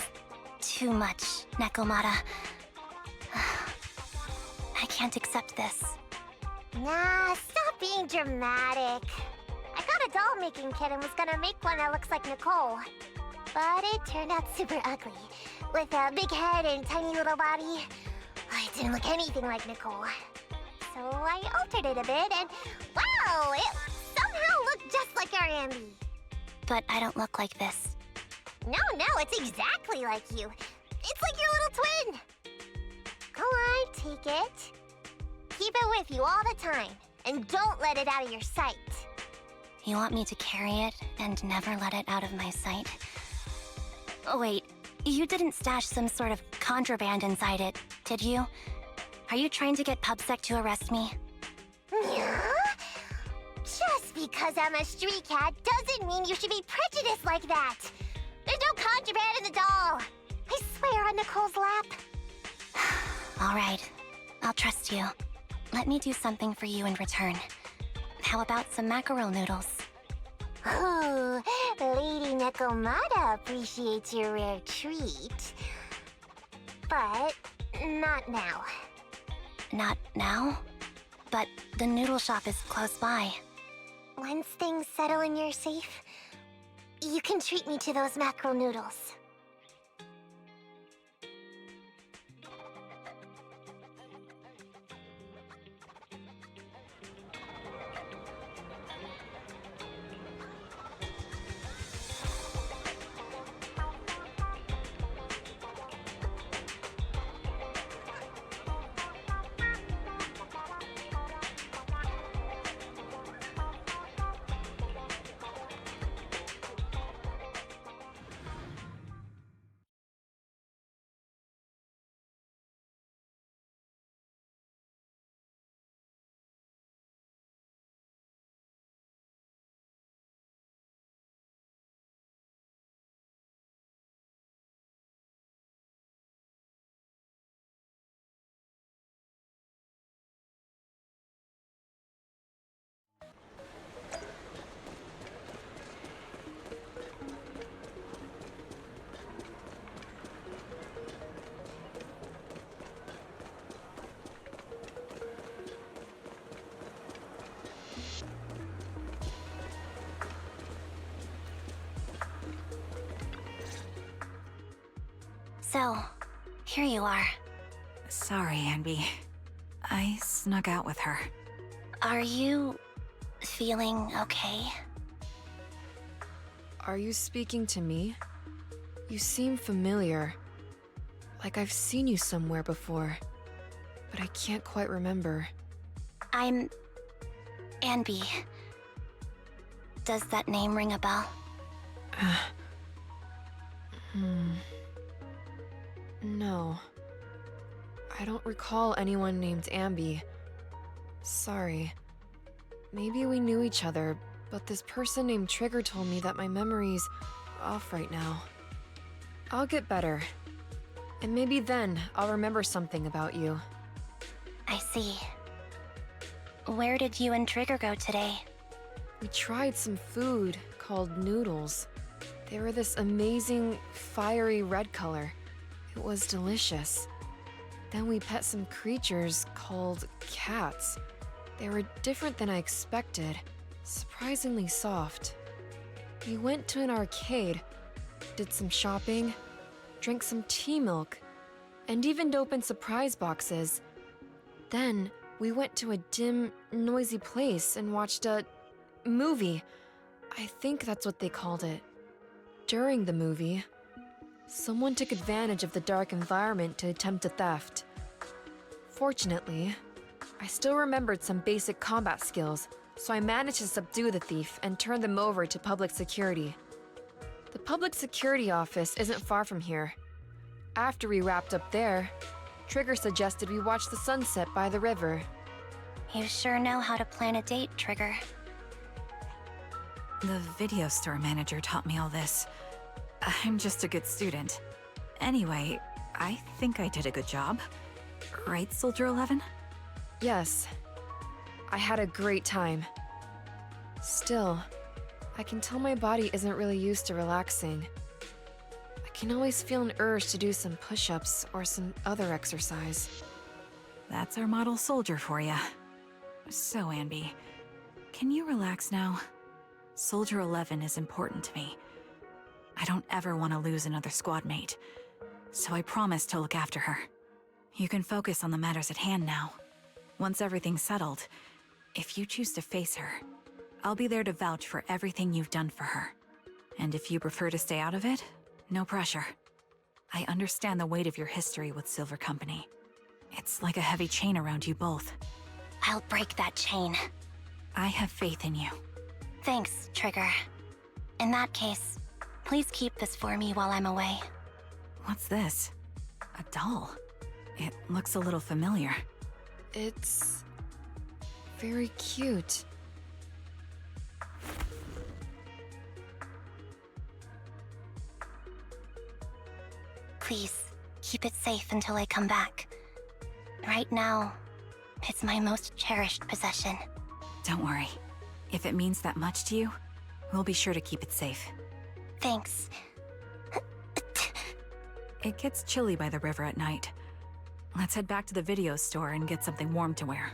too much, Nekomata. I can't accept this. Nah, stop being dramatic. I got a doll-making kit and was gonna make one that looks like Nicole. But it turned out super ugly, with a big head and tiny little body. It didn't look anything like Nicole. So I altered it a bit and wow, it somehow looked just like our Anby. But I don't look like this. No, it's exactly like you. It's like your little twin. Go on, take it. Keep it with you all the time, and don't let it out of your sight. You want me to carry it and never let it out of my sight? Oh, wait, you didn't stash some sort of contraband inside it, did you? Are you trying to get PubSec to arrest me? Yeah? Just because I'm a street cat doesn't mean you should be prejudiced like that. There's no contraband in the doll. I swear on Nicole's lap. All right, I'll trust you. Let me do something for you in return. How about some mackerel noodles? Ooh, Lady Nekomata appreciates your rare treat. But not now. Not now? But the noodle shop is close by. Once things settle and you're safe, you can treat me to those mackerel noodles. So, here you are. Sorry, Anby. I snuck out with her. Are you feeling okay? Are you speaking to me? You seem familiar. Like I've seen you somewhere before. But I can't quite remember. I'm Anby. Does that name ring a bell? No. I don't recall anyone named Anby. Sorry. Maybe we knew each other, but this person named Trigger told me that my memory's off right now. I'll get better. And maybe then I'll remember something about you. I see. Where did you and Trigger go today? We tried some food called noodles. They were this amazing, fiery red color. It was delicious. Then we pet some creatures called cats. They were different than I expected, surprisingly soft. We went to an arcade, did some shopping, drank some tea milk, and even opened surprise boxes. Then we went to a dim, noisy place and watched a movie. I think that's what they called it. During the movie, someone took advantage of the dark environment to attempt a theft. Fortunately, I still remembered some basic combat skills, so I managed to subdue the thief and turn them over to public security. The public security office isn't far from here. After we wrapped up there, Trigger suggested we watch the sunset by the river. You sure know how to plan a date, Trigger. The video store manager taught me all this. I'm just a good student. Anyway, I think I did a good job. Right, Soldier 11? Yes, I had a great time. Still, I can tell my body isn't really used to relaxing. I can always feel an urge to do some push-ups or some other exercise. That's our model soldier for ya. So, Anby, can you relax now? Soldier 11 is important to me. I don't ever want to lose another squad mate, so I promise to look after her. You can focus on the matters at hand now. Once everything's settled, if you choose to face her, I'll be there to vouch for everything you've done for her. And if you prefer to stay out of it, no pressure. I understand the weight of your history with Silver Company. It's like a heavy chain around you both. I'll break that chain. I have faith in you. Thanks, Trigger. In that case, please keep this for me while I'm away. What's this? A doll? It looks a little familiar. It's very cute. Please, keep it safe until I come back. Right now, it's my most cherished possession. Don't worry. If it means that much to you, we'll be sure to keep it safe. Thanks. It gets chilly by the river at night. Let's head back to the video store and get something warm to wear.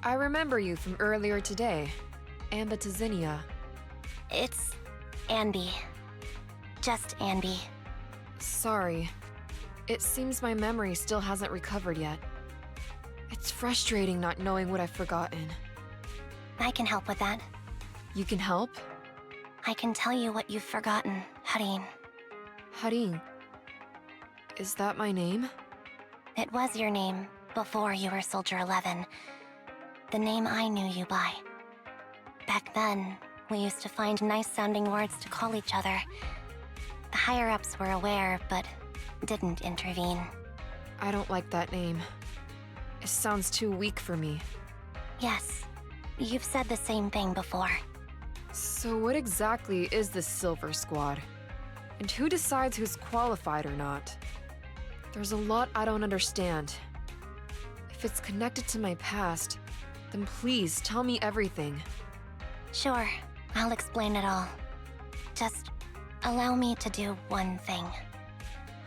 I remember you from earlier today. Anby. It's Anby. Just Anby. Sorry. It seems my memory still hasn't recovered yet. It's frustrating not knowing what I've forgotten. I can help with that. You can help? I can tell you what you've forgotten, Harin. Harin. Is that my name? It was your name before you were Soldier 11. The name I knew you by. Back then, we used to find nice-sounding words to call each other. The higher-ups were aware, but didn't intervene. I don't like that name. It sounds too weak for me. Yes, you've said the same thing before. So what exactly is this Silver Squad? And who decides who's qualified or not? There's a lot I don't understand. If it's connected to my past, then please tell me everything. Sure, I'll explain it all. Just allow me to do one thing.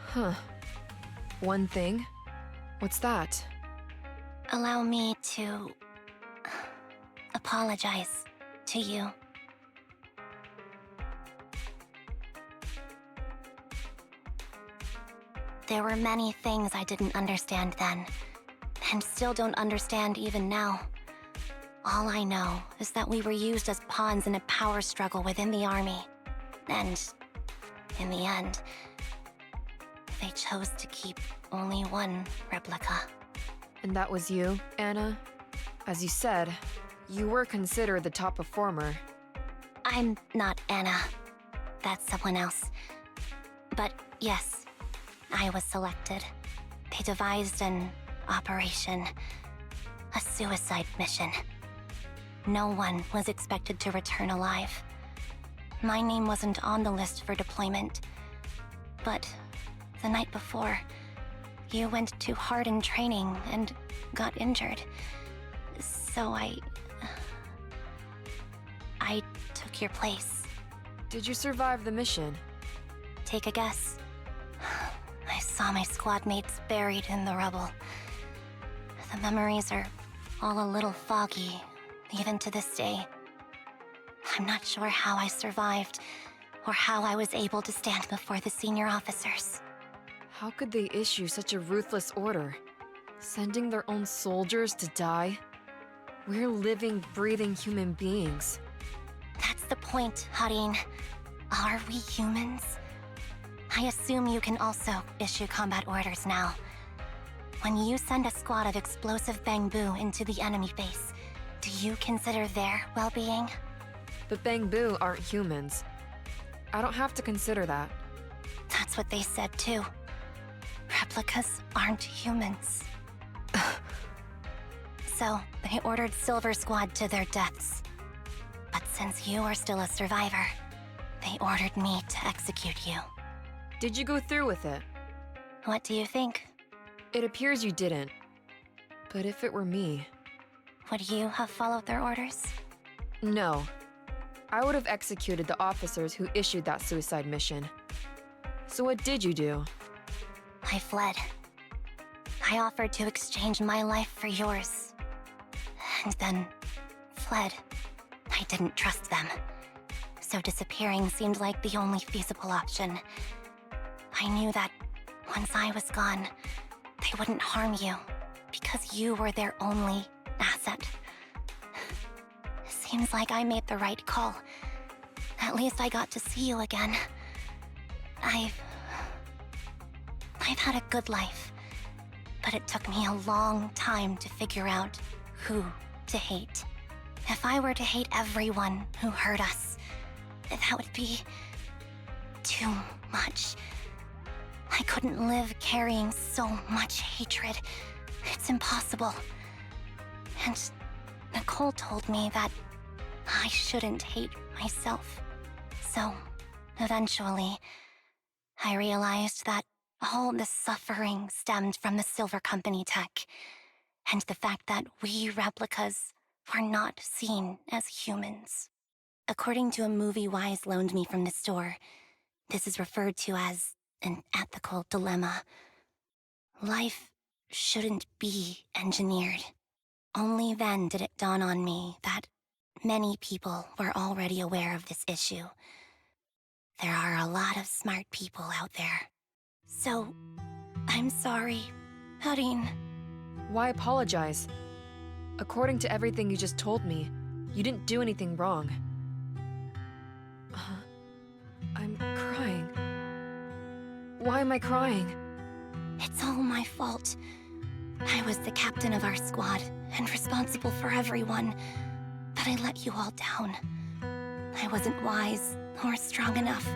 Huh. One thing? What's that? Allow me to apologize to you. There were many things I didn't understand then, and still don't understand even now. All I know is that we were used as pawns in a power struggle within the army. And, in the end, they chose to keep only one replica. And that was you, Anna? As you said, you were considered the top performer. I'm not Anna. That's someone else. But yes, I was selected. They devised an operation. A suicide mission. No one was expected to return alive. My name wasn't on the list for deployment. But the night before, you went too hard in training and got injured. So I took your place. Did you survive the mission? Take a guess. I saw my squad mates buried in the rubble. The memories are all a little foggy, even to this day. I'm not sure how I survived, or how I was able to stand before the senior officers. How could they issue such a ruthless order? Sending their own soldiers to die? We're living, breathing human beings. That's the point, Harin. Are we humans? I assume you can also issue combat orders now. When you send a squad of explosive bamboo into the enemy base, do you consider their well-being? But Bangbu aren't humans. I don't have to consider that. That's what they said too. Replicas aren't humans. So, they ordered Silver Squad to their deaths. But since you are still a survivor, they ordered me to execute you. Did you go through with it? What do you think? It appears you didn't. But if it were me... Would you have followed their orders? No. I would have executed the officers who issued that suicide mission. So what did you do? I fled. I offered to exchange my life for yours. And then fled. I didn't trust them. So disappearing seemed like the only feasible option. I knew that once I was gone, they wouldn't harm you because you were their only asset. Seems like I made the right call. At least I got to see you again. I've had a good life, but it took me a long time to figure out who to hate. If I were to hate everyone who hurt us, that would be too much. I couldn't live carrying so much hatred. It's impossible. And Nicole told me that I shouldn't hate myself. So, eventually, I realized that all the suffering stemmed from the Silver Company tech, and the fact that we replicas were not seen as humans. According to a movie Wise loaned me from the store, this is referred to as an ethical dilemma. Life shouldn't be engineered. Only then did it dawn on me that many people were already aware of this issue. There are a lot of smart people out there. So, I'm sorry, Harin. Why apologize? According to everything you just told me, you didn't do anything wrong. I'm crying. Why am I crying? It's all my fault. I was the captain of our squad and responsible for everyone, but I let you all down. I wasn't wise or strong enough,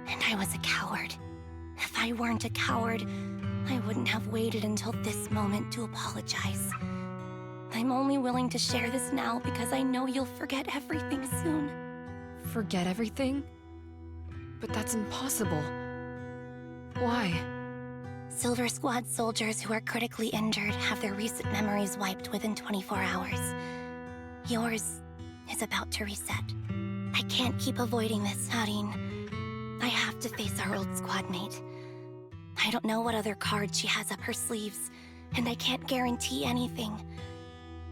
and I was a coward. If I weren't a coward, I wouldn't have waited until this moment to apologize. I'm only willing to share this now because I know you'll forget everything soon. Forget everything? But that's impossible. Why? Silver Squad soldiers who are critically injured have their recent memories wiped within 24 hours. Yours is about to reset. I can't keep avoiding this, Harin. I have to face our old squad mate. I don't know what other cards she has up her sleeves, and I can't guarantee anything.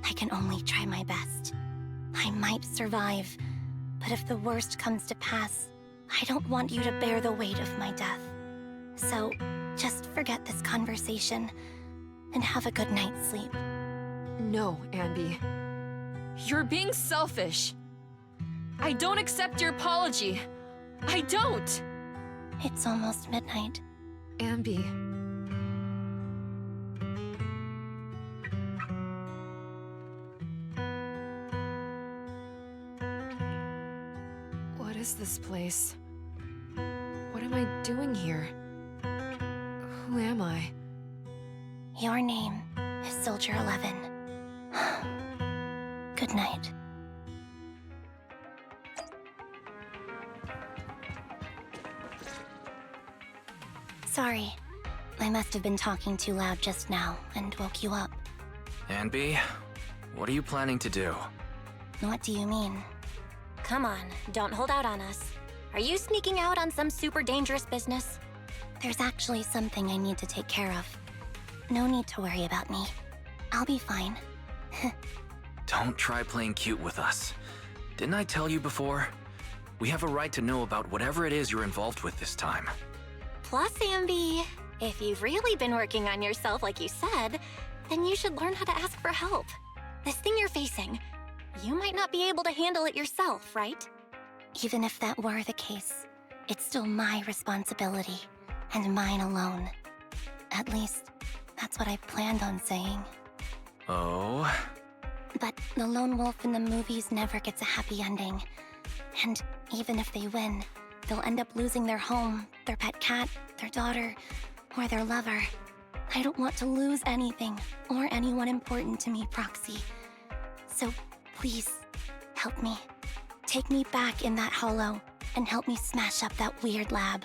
I can only try my best. I might survive, but if the worst comes to pass, I don't want you to bear the weight of my death. So, just forget this conversation, and have a good night's sleep. No, Anby. You're being selfish. I don't accept your apology. I don't! It's almost midnight. Anby. What is this place? What am I doing here? Who am I? Your name is Soldier 11. Good night. Sorry. I must have been talking too loud just now and woke you up. Anby, what are you planning to do? What do you mean? Come on, don't hold out on us. Are you sneaking out on some super dangerous business? There's actually something I need to take care of. No need to worry about me. I'll be fine. Don't try playing cute with us. Didn't I tell you before? We have a right to know about whatever it is you're involved with this time. Plus, Anby, if you've really been working on yourself like you said, then you should learn how to ask for help. This thing you're facing, you might not be able to handle it yourself, right? Even if that were the case, it's still my responsibility, and mine alone. At least, that's what I planned on saying. Oh? But the lone wolf in the movies never gets a happy ending. And even if they win, they'll end up losing their home, their pet cat, their daughter, or their lover. I don't want to lose anything, or anyone important to me, Proxy. So please, help me. Take me back in that hollow, and help me smash up that weird lab,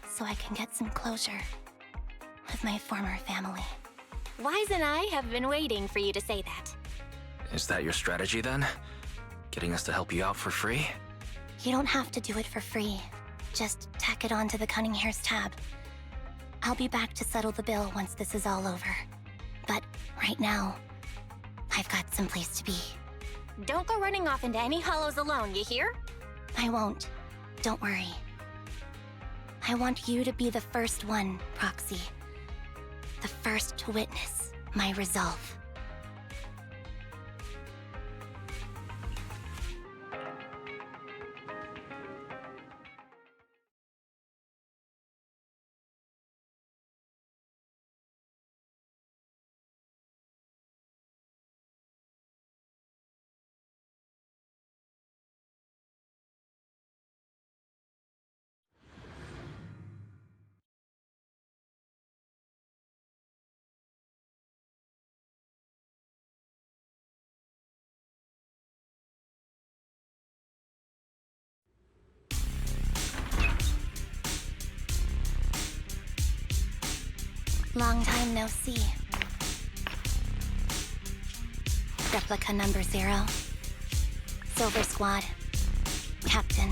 so I can get some closure with my former family. Wise and I have been waiting for you to say that. Is that your strategy then? Getting us to help you out for free? You don't have to do it for free. Just tack it onto the Cunning Hair's tab. I'll be back to settle the bill once this is all over. But right now, I've got someplace to be. Don't go running off into any hollows alone, you hear? I won't. Don't worry. I want you to be the first one, Proxy. The first to witness my resolve. Long time no see. Replica number 0. Silver Squad. Captain.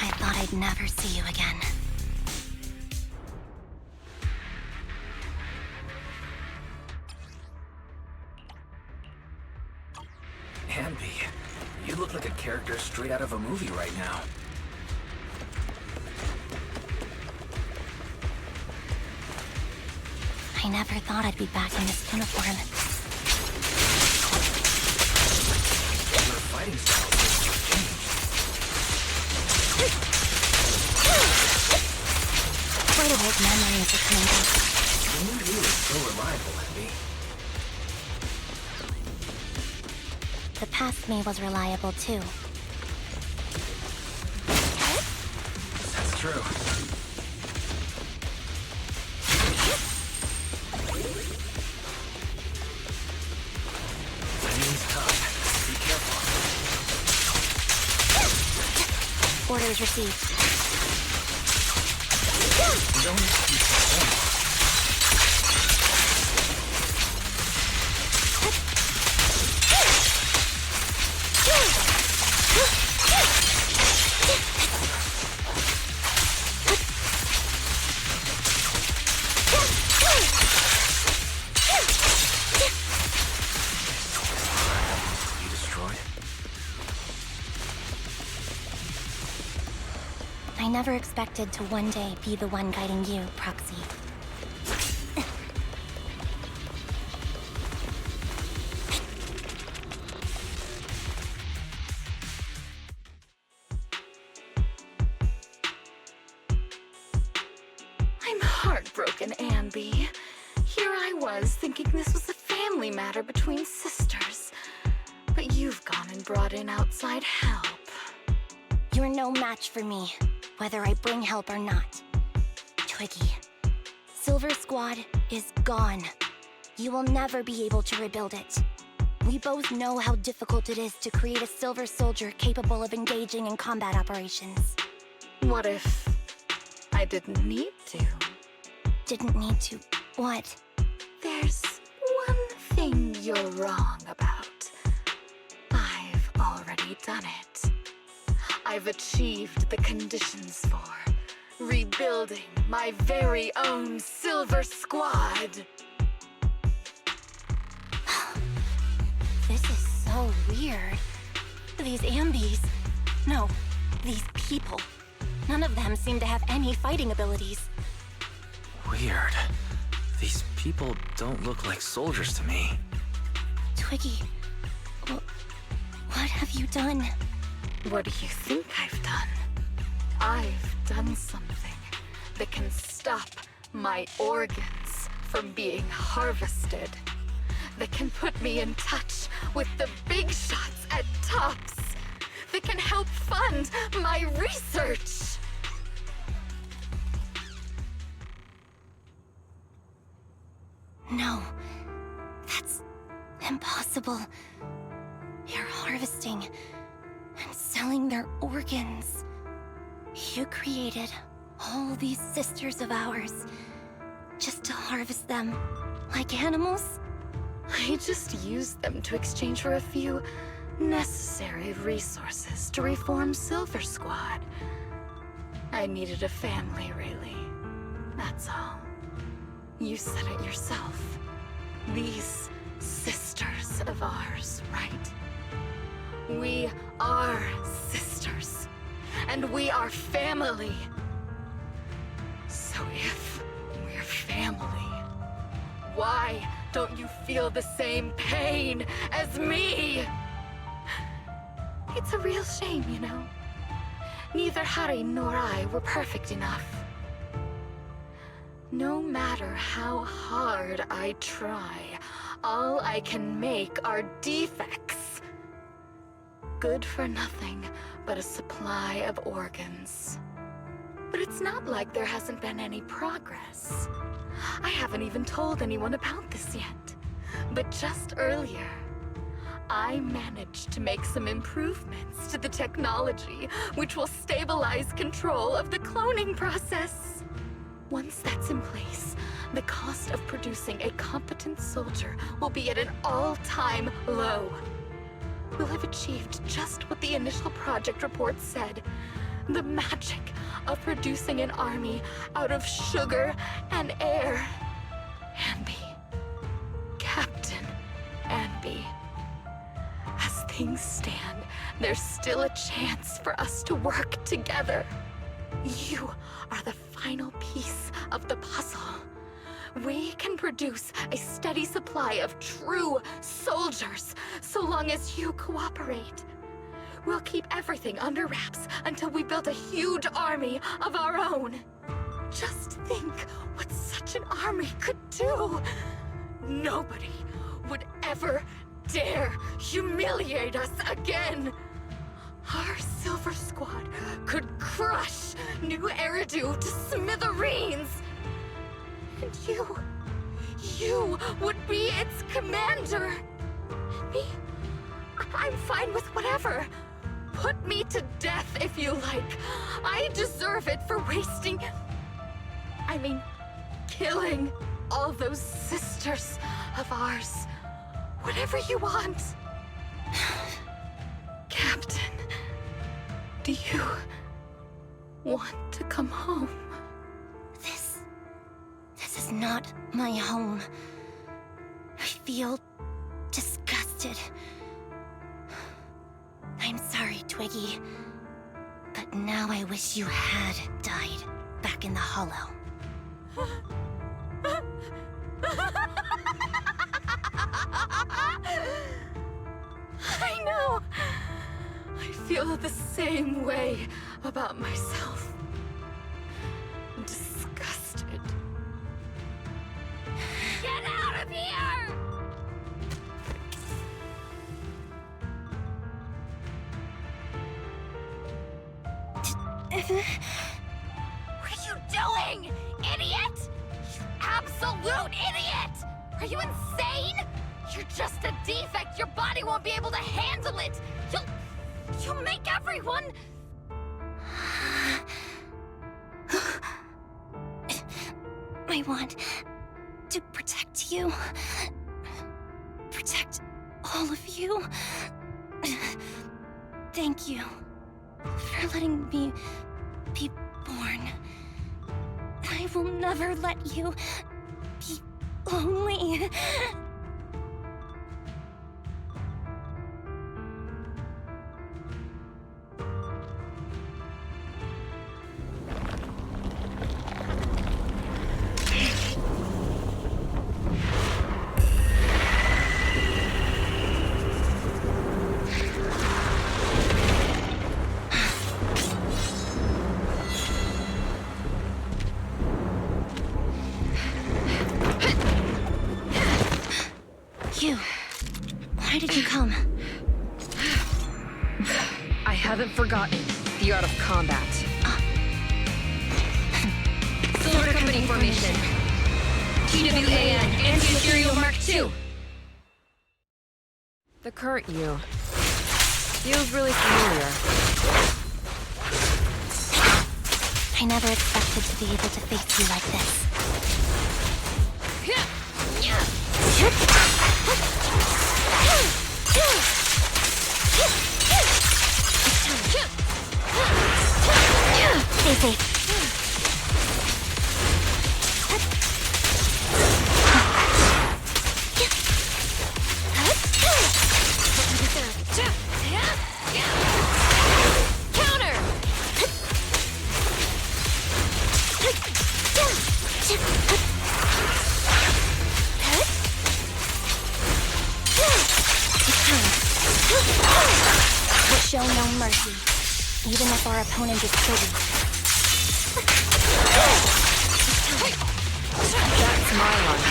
I thought I'd never see you again. Anby, you look like a character straight out of a movie right now. I never thought I'd be back in this uniform. Your fighting style has changed. Quite old memories are coming back. You really so reliable, Anby. The past me was reliable too. That's true. Orders received. You destroyed? I never expected to one day be the one guiding you, Proxy. I'm heartbroken, Anby. Here I was thinking this was a family matter between sisters. But you've gone and brought in outside help. You're no match for me, whether I bring help or not. Twiggy, Silver Squad is gone. You will never be able to rebuild it. We both know how difficult it is to create a Silver Soldier capable of engaging in combat operations. What if I didn't need to? Didn't need to. What? There's one thing you're wrong about. I've already done it. I've achieved the conditions for rebuilding my very own Silver Squad. weird. These Ambys... No, these people. None of them seem to have any fighting abilities. Weird. These people don't look like soldiers to me. Twiggy, what have you done? What do you think I've done? I've done something that can stop my organs from being harvested. That can put me in touch with the big shots at Tops. That can help fund my research. No, that's impossible. You're harvesting and selling their organs. You created all these sisters of ours just to harvest them like animals? I just used them to exchange for a few necessary resources to reform Silver Squad. I needed a family, really. That's all. You said it yourself. These sisters of ours, right? We are sisters. And we are family. So if we're family, why don't you feel the same pain as me? It's a real shame, you know. Neither Harry nor I were perfect enough. No matter how hard I try, all I can make are defects. Good for nothing but a supply of organs. But it's not like there hasn't been any progress. I haven't even told anyone about this yet. But just earlier, I managed to make some improvements to the technology which will stabilize control of the cloning process. Once that's in place, the cost of producing a competent soldier will be at an all-time low. We'll have achieved just what the initial project report said. The magic of producing an army out of sugar and air. Anby. Captain Anby. As things stand, there's still a chance for us to work together. You are the final piece of the puzzle. We can produce a steady supply of true soldiers, so long as you cooperate. We'll keep everything under wraps until we build a huge army of our own. Just think what such an army could do. Nobody would ever dare humiliate us again. Our Silver Squad could crush New Eridu to smithereens. And you would be its commander. And me, I'm fine with whatever. Put me to death if you like. I deserve it for killing all those sisters of ours. Whatever you want. Captain, do you want to come home? This is not my home. I feel disgusted. I'm sorry, Twiggy. But now I wish you had died back in the Hollow. I know. I feel the same way about myself. Disgusted. Get out of here! What are you doing, idiot? You absolute idiot! Are you insane? You're just a defect. Your body won't be able to handle it. You'll make everyone... I want to protect you. Protect all of you. Thank you for letting me be born. I will never let you be lonely. forgotten the art of combat. Silver Company formation. TWAN, Anti-Imperial Mark II. The current you feels really familiar. I never expected to be able to face you like this. Stay safe. Counter! We'll show no mercy, even if our opponent is triggered. That's my line.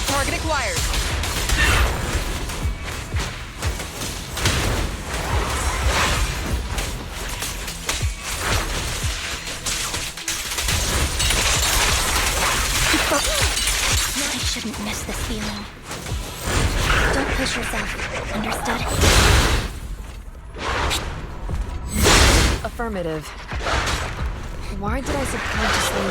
Target acquired. I shouldn't miss this feeling. Don't push yourself, understood? Affirmative. Why did I subconsciously...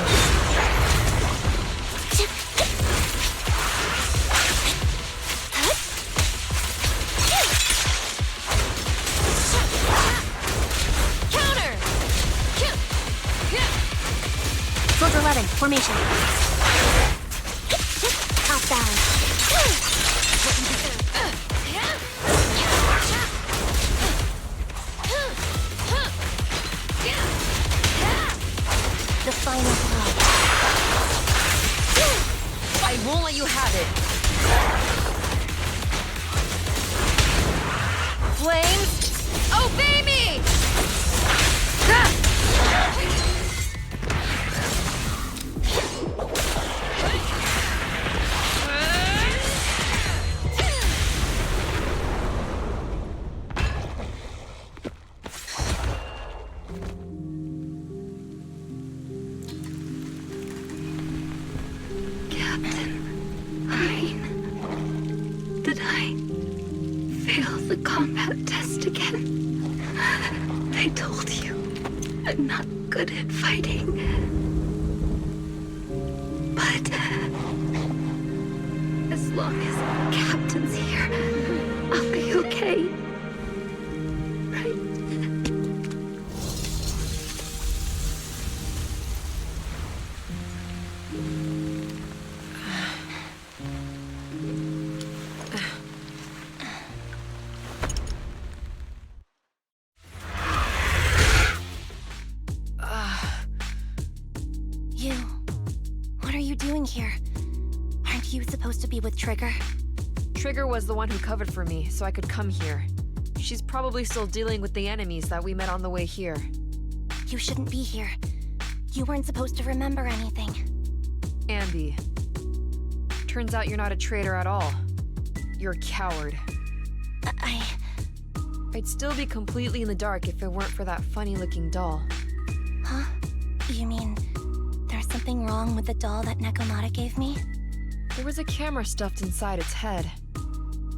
Counter! Soldier 11, formation. Outbound. The final blow. I won't let you have it. Flames, obey me! Did I fail the combat test again? I told you, I'm not good at fighting. But as long as Captain's here, I'll be okay. Right? You... What are you doing here? Aren't you supposed to be with Trigger? Trigger was the one who covered for me, so I could come here. She's probably still dealing with the enemies that we met on the way here. You shouldn't be here. You weren't supposed to remember anything. Anby. Turns out you're not a traitor at all. You're a coward. I'd still be completely in the dark if it weren't for that funny-looking doll. Huh? You mean... there's something wrong with the doll that Nekomata gave me? There was a camera stuffed inside its head.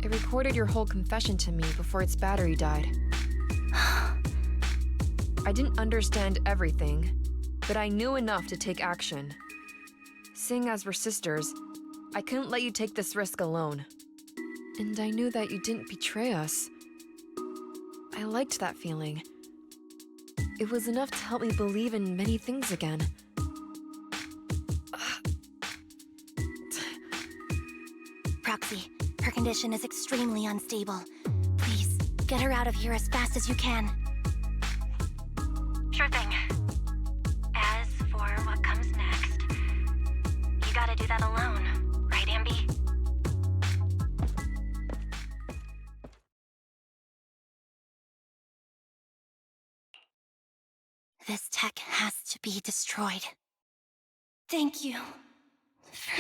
It recorded your whole confession to me before its battery died. I didn't understand everything, but I knew enough to take action. Seeing as we're sisters, I couldn't let you take this risk alone. And I knew that you didn't betray us. I liked that feeling. It was enough to help me believe in many things again. Proxy, her condition is extremely unstable. Please, get her out of here as fast as you can. Sure thing. As for what comes next, you gotta do that alone, right, Anby? This tech has to be destroyed. Thank you.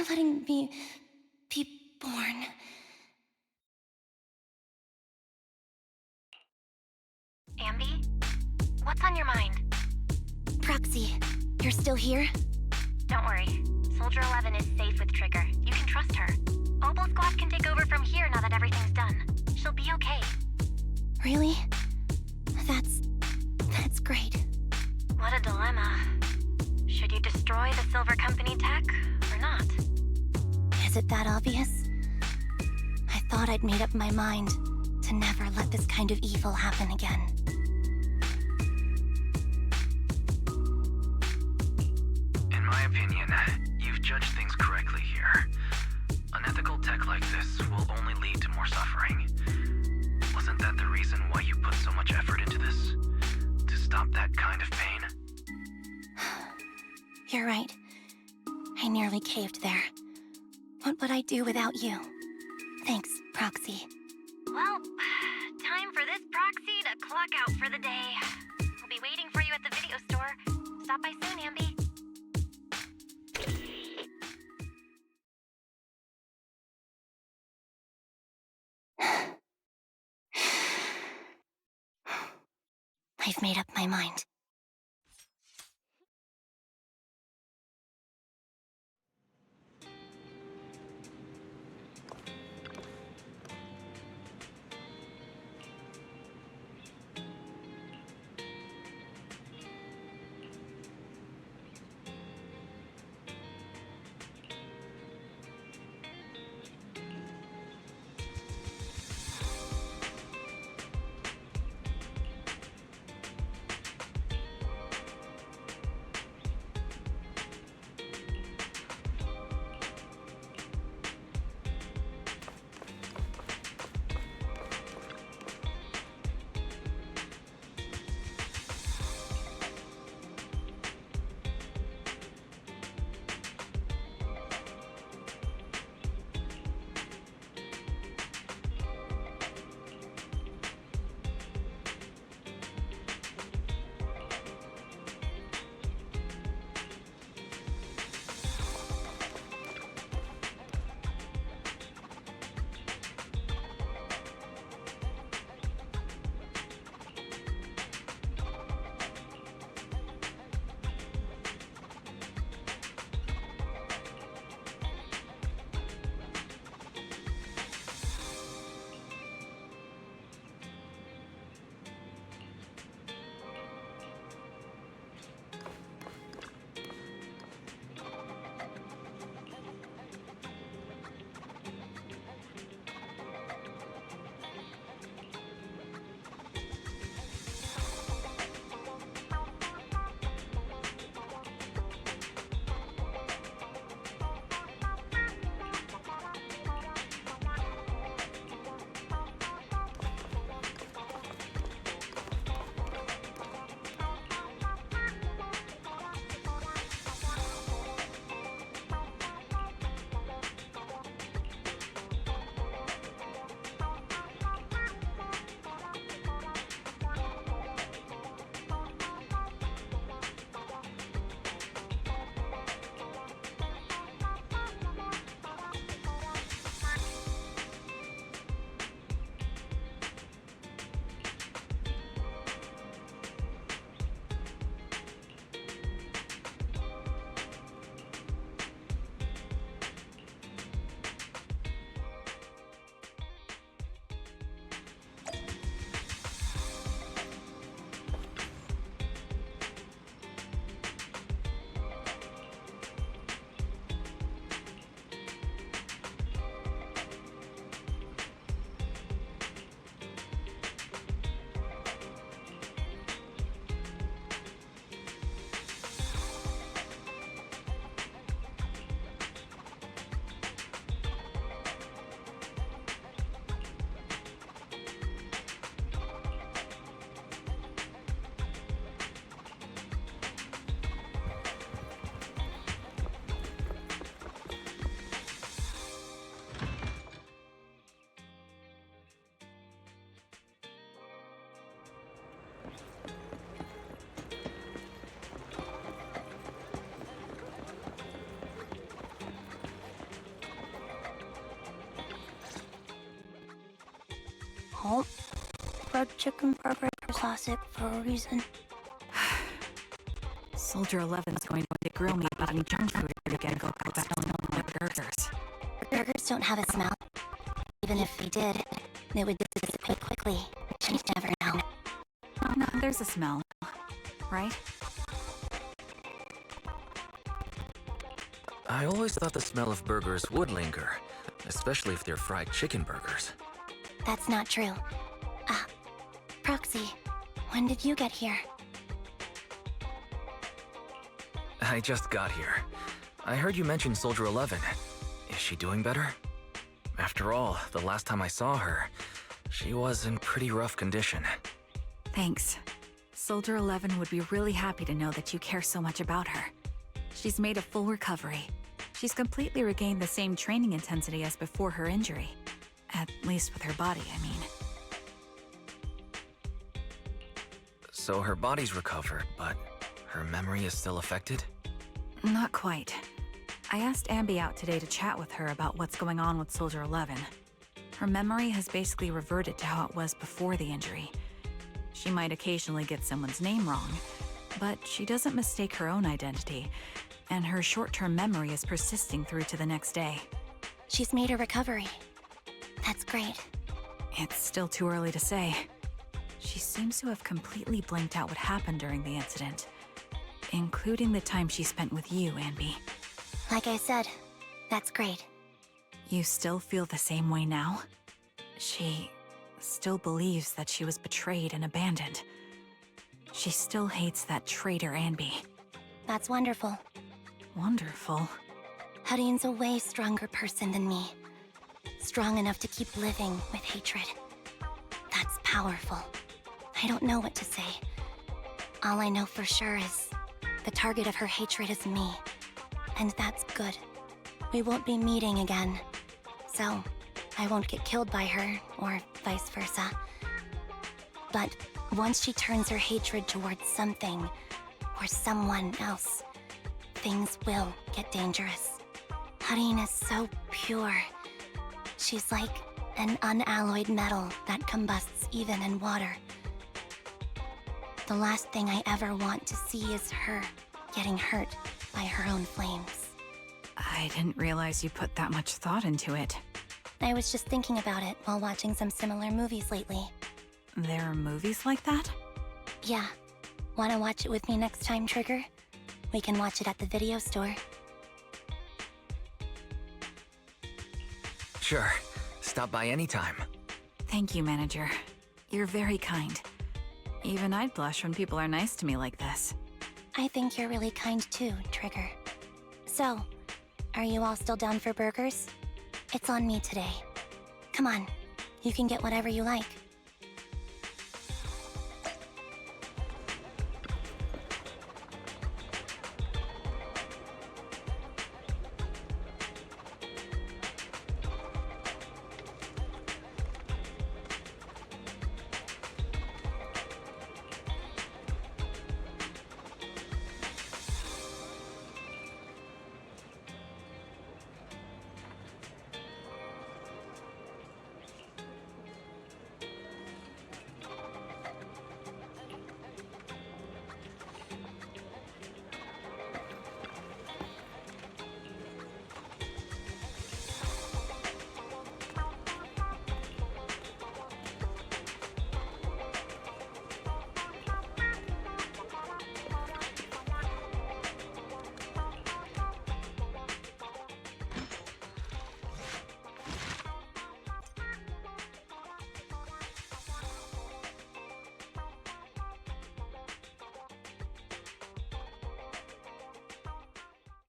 letting me be born. Anby? What's on your mind? Proxy, you're still here? Don't worry. Soldier 11 is safe with Trigger. You can trust her. Oboe Squad can take over from here now that everything's done. She'll be okay. Really? That's great. What a dilemma. Should you destroy the Silver Company tech, or not? Is it that obvious? I thought I'd made up my mind to never let this kind of evil happen again. In my opinion, you've judged things correctly here. Unethical tech like this will only lead to more suffering. Wasn't that the reason why you put so much effort into this? To stop that kind of pain? You're right. I nearly caved there. What would I do without you? Thanks, Proxy. Well, time for this proxy to clock out for the day. I'll be waiting for you at the video store. Stop by soon, Anby. I've made up my mind. Oh, fried chicken burger is classic for a reason. Soldier 11's going to grill me about any junk food again. Go back on my burgers. Burgers don't have a smell. Even if they did, they would dissipate quickly. She'd never know. Oh, no, there's a smell, right? I always thought the smell of burgers would linger, especially if they're fried chicken burgers. That's not true. Proxy, when did you get here? I just got here. I heard you mention Soldier 11. Is she doing better? After all, the last time I saw her, she was in pretty rough condition. Thanks. Soldier 11 would be really happy to know that you care so much about her. She's made a full recovery. She's completely regained the same training intensity as before her injury. At least with her body, I mean. So her body's recovered, but her memory is still affected? Not quite. I asked Anby out today to chat with her about what's going on with Soldier 11. Her memory has basically reverted to how it was before the injury. She might occasionally get someone's name wrong, but she doesn't mistake her own identity, and her short-term memory is persisting through to the next day. She's made a recovery. That's great. It's still too early to say. She seems to have completely blanked out what happened during the incident, including the time she spent with you, Anby. Like I said, that's great. You still feel the same way now? She still believes that she was betrayed and abandoned. She still hates that traitor Anby. That's wonderful. Wonderful. Hudion's a way stronger person than me. Strong enough to keep living with hatred. That's powerful. I don't know what to say. All I know for sure is the target of her hatred is me. And that's good. We won't be meeting again. So, I won't get killed by her, or vice versa. But once she turns her hatred towards something, or someone else, things will get dangerous. Hudion is so pure. She's like an unalloyed metal that combusts even in water. The last thing I ever want to see is her getting hurt by her own flames. I didn't realize you put that much thought into it. I was just thinking about it while watching some similar movies lately. There are movies like that? Yeah. Wanna watch it with me next time, Trigger? We can watch it at the video store. Sure. Stop by anytime. Thank you, Manager. You're very kind. Even I'd blush when people are nice to me like this. I think you're really kind too, Trigger. So, are you all still down for burgers? It's on me today. Come on, you can get whatever you like.